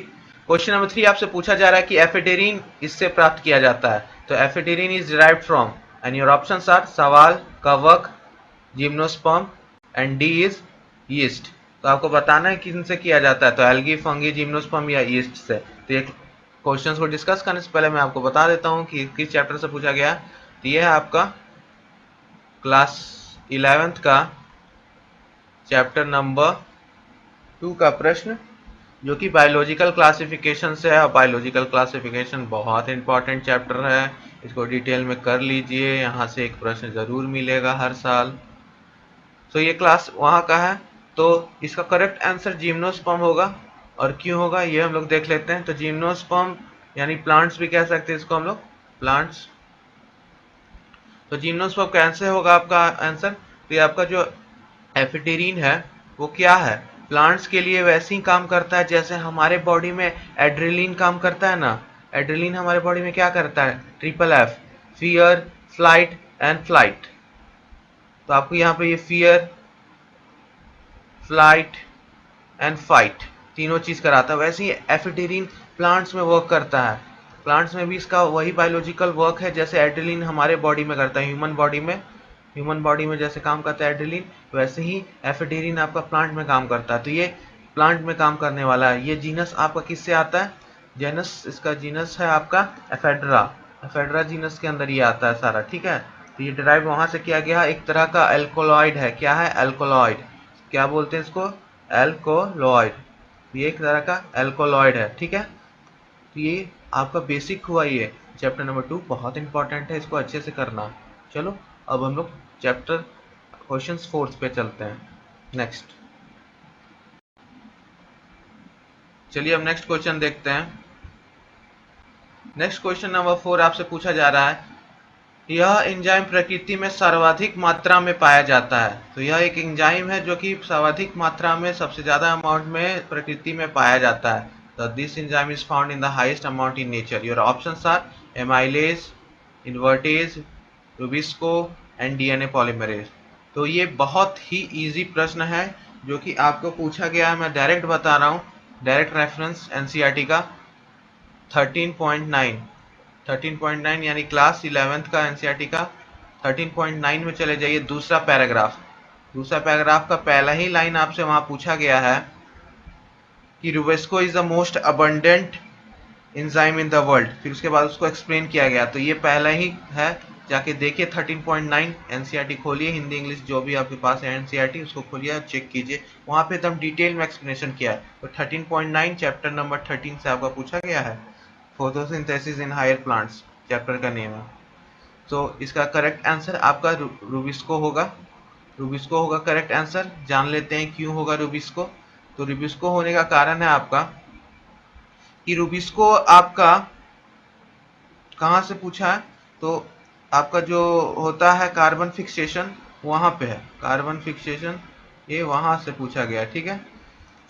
क्वेश्चन नंबर 3 आपसे पूछा जा रहा है कि एफेडेरिन इससे प्राप्त किया जाता है। तो ephedrine is derived from, and your options are सवाल, कवक, gymnosperm and D is yeast. तो आपको बताना है किन से किया जाता है। तो एल्गी, फंगी, जिम्नोस्पर्म या यीस्ट से। तो ये क्वेश्चंस को डिस्कस करने से पहले मैं आपको बता देता हूँ कि किस चैप्टर से पूछा गया। तो ये है आपका क्लास 11th का चैप्टर नंबर 2 का प्रश्न, जो कि बायोलॉजिकल क्लासिफिकेशन से है। बायोलॉजिकल क्लासिफिकेशन बहुत इंपॉर्टेंट चैप्टर है, इसको डिटेल में कर लीजिए, यहाँ से एक प्रश्न जरूर मिलेगा हर साल। तो ये क्लास वहाँ का है। तो इसका करेक्ट आंसर जिम्नोस्पर्म होगा, और क्यों होगा ये हम लोग देख लेते हैं। तो जिम्नोस्पर्म यानी प्लांट्स भी कह सकते हैं इसको हम लोग, प्लांट्स। तो जिम्नोस्पर्म कैसे होगा आपका आंसर। तो ये आपका जो एफिडेरिन है वो क्या है, प्लांट्स के लिए वैसे ही काम करता है जैसे हमारे बॉडी में एड्रेलिन काम करता है ना। एड्रेलिन हमारे बॉडी में क्या करता है? Triple F, fear, flight and flight. तो आपको यहाँ पे ये फियर, फ्लाइट एंड फाइट तीनों चीज कराता है। वैसे ही एफिड्रीन प्लांट्स में वर्क करता है। प्लांट्स में भी इसका वही बायोलॉजिकल वर्क है जैसे एड्रेलिन हमारे बॉडी में करता है। ह्यूमन बॉडी में जैसे काम करता है एड्रेलिन, वैसे ही एफिड्रीन आपका प्लांट में काम करता है। तो ये प्लांट में काम करने वाला है। ये जीनस आपका किससे आता है? जेनस, इसका जीनस है आपका एफेड्रा। एफेड्रा जीनस के अंदर ये आता है सारा, ठीक है। तो ये डिराइव वहां से किया गया, एक तरह का एल्कोलॉइड है। क्या है? एल्कोलॉइड। क्या बोलते हैं इसको? एल्कोलॉइड। ये एक तरह का एल्कोलॉइड है, ठीक है। तो ये आपका बेसिक हुआ। ये चैप्टर नंबर 2 बहुत इंपॉर्टेंट है, इसको अच्छे से करना। चलो अब हम लोग चैप्टर क्वेश्चन 4 पे चलते हैं। नेक्स्ट, चलिए अब नेक्स्ट क्वेश्चन देखते हैं। नेक्स्ट क्वेश्चन नंबर 4 आपसे पूछा जा रहा है, यह एंजाइम प्रकृति में सर्वाधिक मात्रा में पाया जाता है। तो यह एक एंजाइम है जो कि सर्वाधिक मात्रा में, सबसे ज्यादा अमाउंट में प्रकृति में पाया जाता है। तो this enzyme is found in the highest amount in nature. Your options are amylase, invertase, RuBisCO and DNA polymerase. तो ये बहुत ही इजी प्रश्न है जो कि आपको पूछा गया है। मैं डायरेक्ट बता रहा हूँ, डायरेक्ट रेफरेंस एनसीईआरटी का 13.9 यानी क्लास 11th का एनसीईआरटी का 13.9 में चले जाइए। दूसरा पैराग्राफ का पहला ही लाइन आपसे वहां पूछा गया है कि rubisco is the most abundant enzyme in the world. फिर उसके बाद उसको एक्सप्लेन किया गया। तो ये पहला ही है, जाके देखिए 13.9 एनसीईआरटी खोलिए, हिंदी इंग्लिश जो भी आपके पास है एनसीईआरटी उसको खोलिए, चेक कीजिए, वहां पे एकदम डिटेल में एक्सप्लेनेशन किया है। तो 13.9 चैप्टर नंबर 13 से आपका पूछा गया है। Photosynthesis in higher plants chapter का नेम है। तो इसका करेक्ट आंसर आपका रूबिस्को होगा करेक्ट आंसर। जान लेते हैं क्यों होगा रूबिस्को। तो रूबिस्को होने का कारण है आपका कि रूबिस्को आपका कहाँ से पूछा है, तो आपका जो होता है कार्बन फिक्सेशन वहां पे है। कार्बन फिक्सेशन ये वहां से पूछा गया, ठीक है।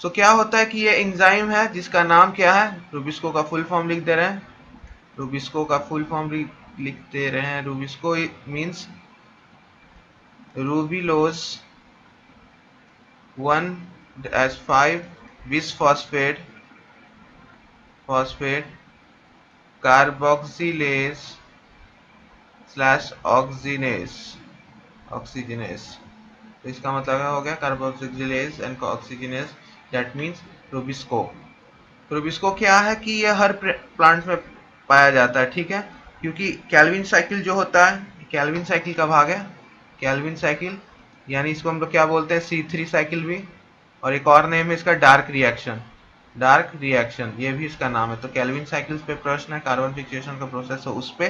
सो क्या होता है कि ये एंजाइम है जिसका नाम क्या है, रूबिस्को का फुल फॉर्म लिख दे रहे हैं। रूबिस्को का फुल फॉर्म लिख दे रहे हैं। Rubisco means रूबिलोज 1-5 bis phosphate carboxylase / oxygenase. तो इसका मतलब क्या हो गया? Carboxylase and oxygenase, that means rubisco. Rubisco क्या है कि ये हर प्लांट में पाया जाता है, ठीक है। क्योंकि कैल्विन साइकिल जो होता है, कैल्विन साइकिल का भाग है। कैल्विन साइकिल यानी इसको हम लोग क्या बोलते हैं? C3 साइकिल भी, और एक और नेम है इसका डार्क रिएक्शन, ये भी इसका नाम है। तो कैल्विन साइकिल्स पे प्रश्न है, कार्बन फिक्सेशन का प्रोसेस है उस पे।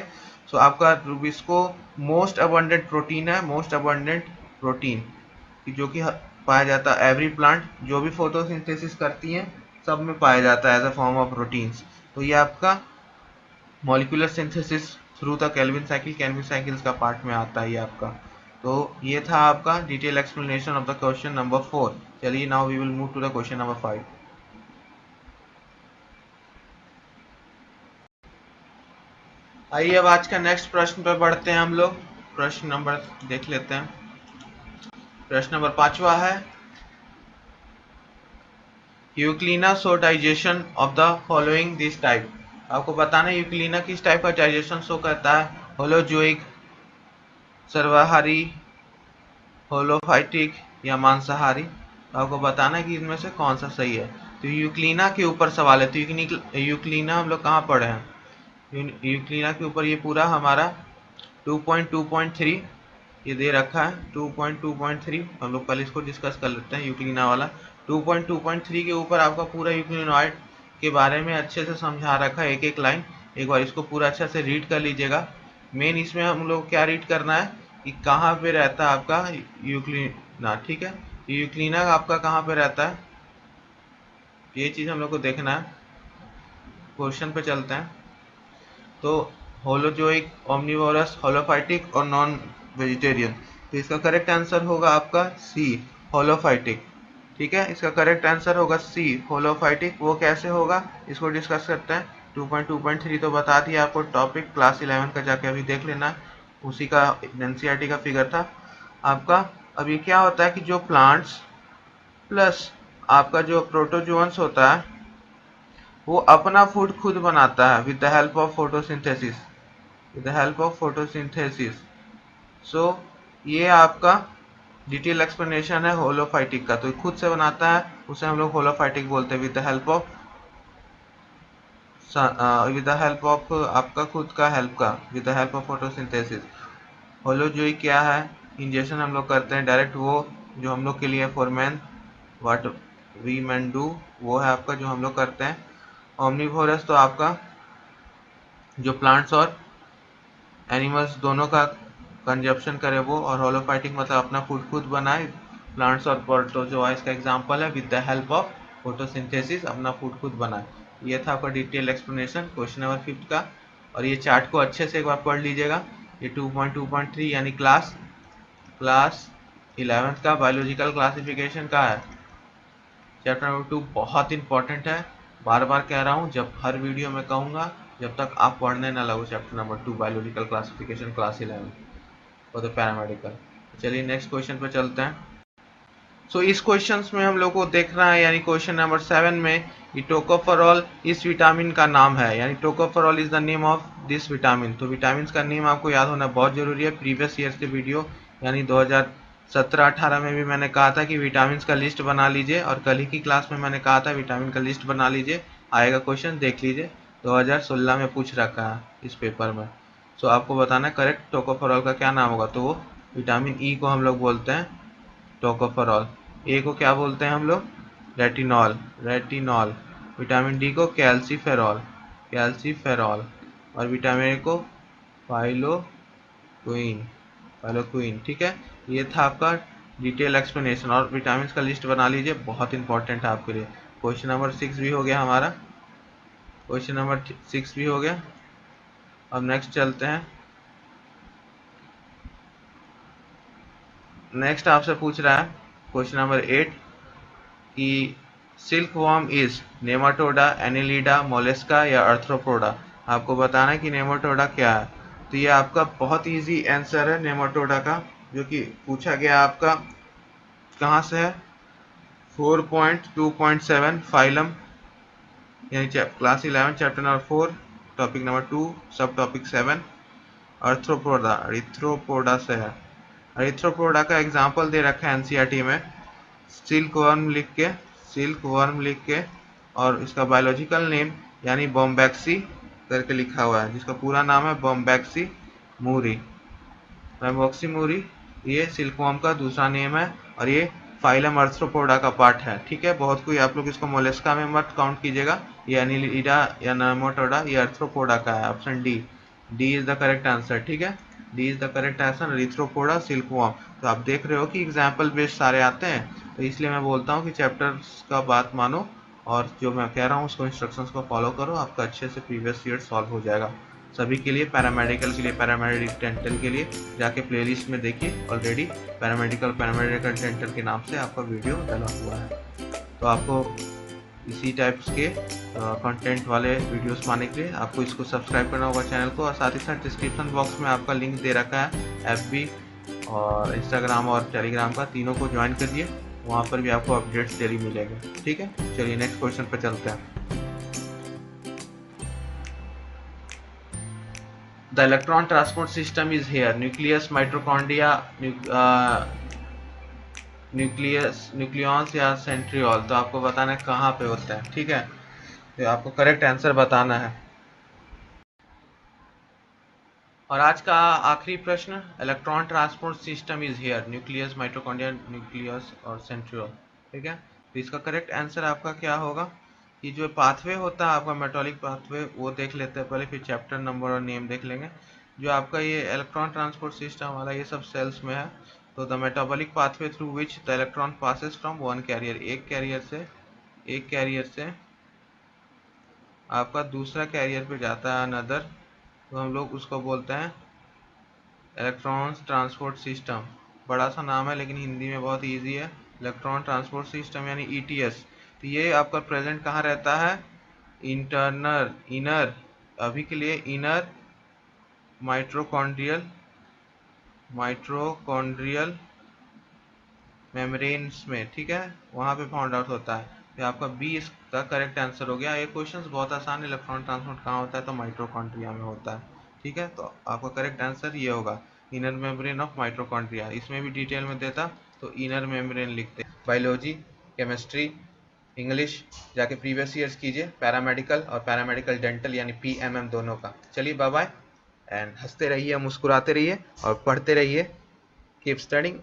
सो आपका रूबिस्को मोस्ट अबंडेंट प्रोटीन है, जो कि पाया जाता है एवरी प्लांट, जो भी फोटोसिंथेसिस करती है सब में पाया जाता है as a form of proteins. तो ये आपका molecular synthesis through the Calvin cycles का पार्ट में आता है ये आपका। तो ये था आपका detail explanation of the question number 4। चलिए now we will move to the question number 5। आइए अब आज का नेक्स्ट प्रश्न पे बढ़ते हैं हम लोग। प्रश्न नंबर देख लेते हैं। प्रश्न नंबर 5वां है, Euglena show digestion of the following this type. आपको बताना है यूक्लिना किस टाइप का डाइजेशन शो करता है, होलोजोइक, सर्वाहारी, होलोफाइटिक या मांसाहारी। तो आपको बताना है कि इनमें से कौन सा सही है। तो यूक्लिना के ऊपर सवाल है। तो यूक्लिना हम लोग कहाँ पढ़े हैं? यूक्लिना के ऊपर ये पूरा हमारा 2.2.3 ये दे रखा है। 2.2.3 हम लोग कल इसको डिस्कस कर लेते हैं यूक्लिना वाला। 2.2.3 के ऊपर आपका पूरा यूक्लिनॉइड के बारे में अच्छे से समझा रखा है, एक एक लाइन। एक बार इसको पूरा अच्छे से रीड कर लीजिएगा। मेन इसमें हम लोग क्या रीड करना है कि कहाँ पे रहता है आपका यूक्लिना, ठीक है। यूक्लिना आपका कहाँ पे रहता है, ये चीज हम लोग को देखना है। क्वेश्चन पे चलते हैं। तो होलोजोइक, ओमनिवोरस, होलोफाइटिक और नॉन वेजिटेरियन। तो इसका करेक्ट आंसर होगा आपका सी, होलोफाइटिक, ठीक है, इसका करेक्ट आंसर होगा सी, होलोफाइटिक। वो कैसे होगा इसको डिस्कस करते हैं। 2.2.3 तो बता दिया आपको टॉपिक, क्लास 11 का जाके अभी देख लेना, उसी का एनसीईआरटी का फिगर था आपका। अब ये क्या होता है कि जो प्लांट्स प्लस आपका जो प्रोटोजोन्स होता है वो अपना फूड खुद बनाता है with the help of photosynthesis, with the help of photosynthesis. So ये आपका डिटेल एक्सप्लेनेशन है होलोफाइटिक का। तो खुद से बनाता है, उसे हम लोग होलोफाइटिक बोलते हैं, विद द हेल्प ऑफ आपका खुद का हेल्प का, with the help of photosynthesis. Holozoic क्या है, इंजेक्शन हम लोग करते हैं डायरेक्ट, वो जो हम लोग के लिए for man what we man do, वो है आपका जो हम लोग करते हैं। ओमनीवोरस तो आपका जो प्लांट्स और एनिमल्स दोनों का कंजप्शन करे वो, और होलोफाइटिक मतलब अपना फूड खुद बनाए, प्लांट्स और प्रोटोजोआ का एग्जांपल है, with the help of photosynthesis अपना फूड खुद बनाए। ये था आपका डिटेल एक्सप्लेनेशन क्वेश्चन नंबर 5 का। और ये चार्ट को अच्छे से एक बार पढ़ लीजिएगा। ये 2.2.3 यानी क्लास 11th का बायोलॉजिकल क्लासिफिकेशन का है। चैप्टर नंबर 2 बहुत इंपॉर्टेंट है, बार बार कह रहा हूँ, जब हर वीडियो में कहूँगा जब तक आप पढ़ने ना लगो chapter number 2 biological classification class 11 for the paramedical. चलिए नेक्स्ट क्वेश्चन पे चलते हैं। सो इस क्वेश्चन में हम लोग को देखना है, यानी क्वेश्चन नंबर 7 में ये टोकोफेरॉल इस विटामिन का नाम है, यानी tocopherol is the name of this vitamin. तो विटामिन का नेम आपको याद होना बहुत जरूरी है। प्रीवियस ईयर के वीडियो यानी 2017-18 में भी मैंने कहा था कि विटामिन का लिस्ट बना लीजिए, और कल ही की क्लास में मैंने कहा था विटामिन का लिस्ट बना लीजिए, आएगा क्वेश्चन देख लीजिए। 2016 में पूछ रखा है इस पेपर में। सो आपको बताना करेक्ट टोकोफेरॉल का क्या नाम होगा। तो वो विटामिन ई को हम लोग बोलते हैं टोकोफेरॉल, ए को क्या बोलते हैं हम लोग, रेटिनॉल, रेटिनॉल। विटामिन डी को कैल्सीफेरॉल, कैल्सीफेरॉल। और विटामिन ए को फाइलोक्विन, फाइलोक्विन। ठीक है, ये था आपका डिटेल एक्सप्लेनेशन। और विटामिन का लिस्ट बना लीजिए, बहुत इंपॉर्टेंट है आपके लिए। क्वेश्चन नंबर 6 भी हो गया हमारा, क्वेश्चन नंबर 6 भी हो गया। अब नेक्स्ट चलते हैं। नेक्स्ट आपसे पूछ रहा है क्वेश्चन नंबर 8 कि silk worm is nematoda, annelida, mollusca या अर्थ्रोपोडा। आपको बताना है कि नेमाटोडा क्या है। तो ये आपका बहुत इजी आंसर है नेमाटोडा का, जो कि पूछा गया आपका कहाँ से है, 4.2.7 फाइलम, यानी class 11 chapter number 4 topic number 2 सब टॉपिक 7 अर्थ्रोपोडा, अरिथ्रोपोडा से है। अरिथ्रोपोडा का एग्जाम्पल दे रखा है एनसीईआरटी में, सिल्क वर्म लिख के, सिल्क वर्म लिख के, और इसका बायोलॉजिकल नेम यानी बॉम्बैक्सी करके लिखा हुआ है, जिसका पूरा नाम है बॉम्बैक्सी मूरी, बॉम्बैक्सी मूरी। ये सिल्क वर्म का दूसरा नेम है, और ये फाइलम अर्थ्रोपोडा का पार्ट है। ठीक है, बहुत कोई आप लोग इसको मोलेस्का में मत काउंट कीजिएगा, ये एनिलिडा या नेमाटोडा, ये अर्थ्रोपोडा का है। Option D, D is the correct answer. ठीक है, D is the correct answer, arthropoda, silkworm. तो आप देख रहे हो कि एग्जाम्पल बेस्ड सारे आते हैं, तो इसलिए मैं बोलता हूँ कि चैप्टर्स का बात मानो, और जो मैं कह रहा हूँ उसको इंस्ट्रक्शंस को फॉलो करो, आपका अच्छे से प्रीवियस ईयर सॉल्व हो जाएगा। सभी के लिए, पैरामेडिकल के लिए, पैरामेडिकल डेंटल के लिए जाके प्लेलिस्ट में देखिए, ऑलरेडी पैरामेडिकल डेंटल के नाम से आपका वीडियो डला हुआ है। तो आपको इसी टाइप्स के कंटेंट वाले वीडियोस पाने के लिए आपको इसको सब्सक्राइब करना होगा चैनल को, और साथ ही साथ डिस्क्रिप्शन बॉक्स में आपका लिंक दे रखा है एफबी और इंस्टाग्राम और टेलीग्राम का, तीनों को ज्वाइन करिए, वहाँ पर भी आपको अपडेट्स डेली मिलेंगे। ठीक है, चलिए नेक्स्ट क्वेश्चन पर चलते हैं। The electron transport system is here: nucleus, mitochondria, nucleus या सेंट्रियोल। तो आपको बताना है कहाँ पे होता है। ठीक है, तो आपको करेक्ट आंसर बताना है। और आज का आखिरी प्रश्न, electron transport system is here: nucleus, mitochondria, nucleus और सेंट्रियोल। ठीक है, तो इसका करेक्ट आंसर आपका क्या होगा, कि जो पाथवे होता है आपका मेटाबॉलिक पाथवे, वो देख लेते हैं पहले, फिर चैप्टर नंबर और नेम देख लेंगे। जो आपका ये इलेक्ट्रॉन ट्रांसपोर्ट सिस्टम वाला ये सब सेल्स में है। तो the metabolic pathway through which the electron passes from one carrier, एक कैरियर से आपका दूसरा कैरियर पे जाता है अनदर, तो हम लोग उसको बोलते हैं इलेक्ट्रॉन्स ट्रांसपोर्ट सिस्टम। बड़ा सा नाम है लेकिन हिंदी में बहुत इजी है, इलेक्ट्रॉन ट्रांसपोर्ट सिस्टम यानी ईटीएस। तो ये आपका प्रेजेंट कहाँ रहता है? इनर, अभी के लिए इनर माइट्रोकॉन्ड्रियल मेम्ब्रेन्स में, ठीक है, वहां पे फाउंड आउट होता है। तो आपका बी इसका करेक्ट आंसर हो गया। ये क्वेश्चंस बहुत आसान है। इलेक्ट्रॉन ट्रांसपोर्ट कहाँ होता है? तो माइट्रोकॉन्ड्रिया में होता है, ठीक है। तो आपका करेक्ट आंसर ये होगा, इनर मेम्ब्रेन ऑफ माइट्रोकॉन्ड्रिया। इसमें भी डिटेल में देता तो इनर मेम्ब्रेन लिखते। बायोलॉजी, केमिस्ट्री, इंग्लिश जाके प्रीवियस ईयर्स कीजिए, पैरामेडिकल और पैरामेडिकल डेंटल यानी पीएमएम दोनों का। चलिए बाय बाय, एंड हंसते रहिए, मुस्कुराते रहिए और पढ़ते रहिए। Keep studying.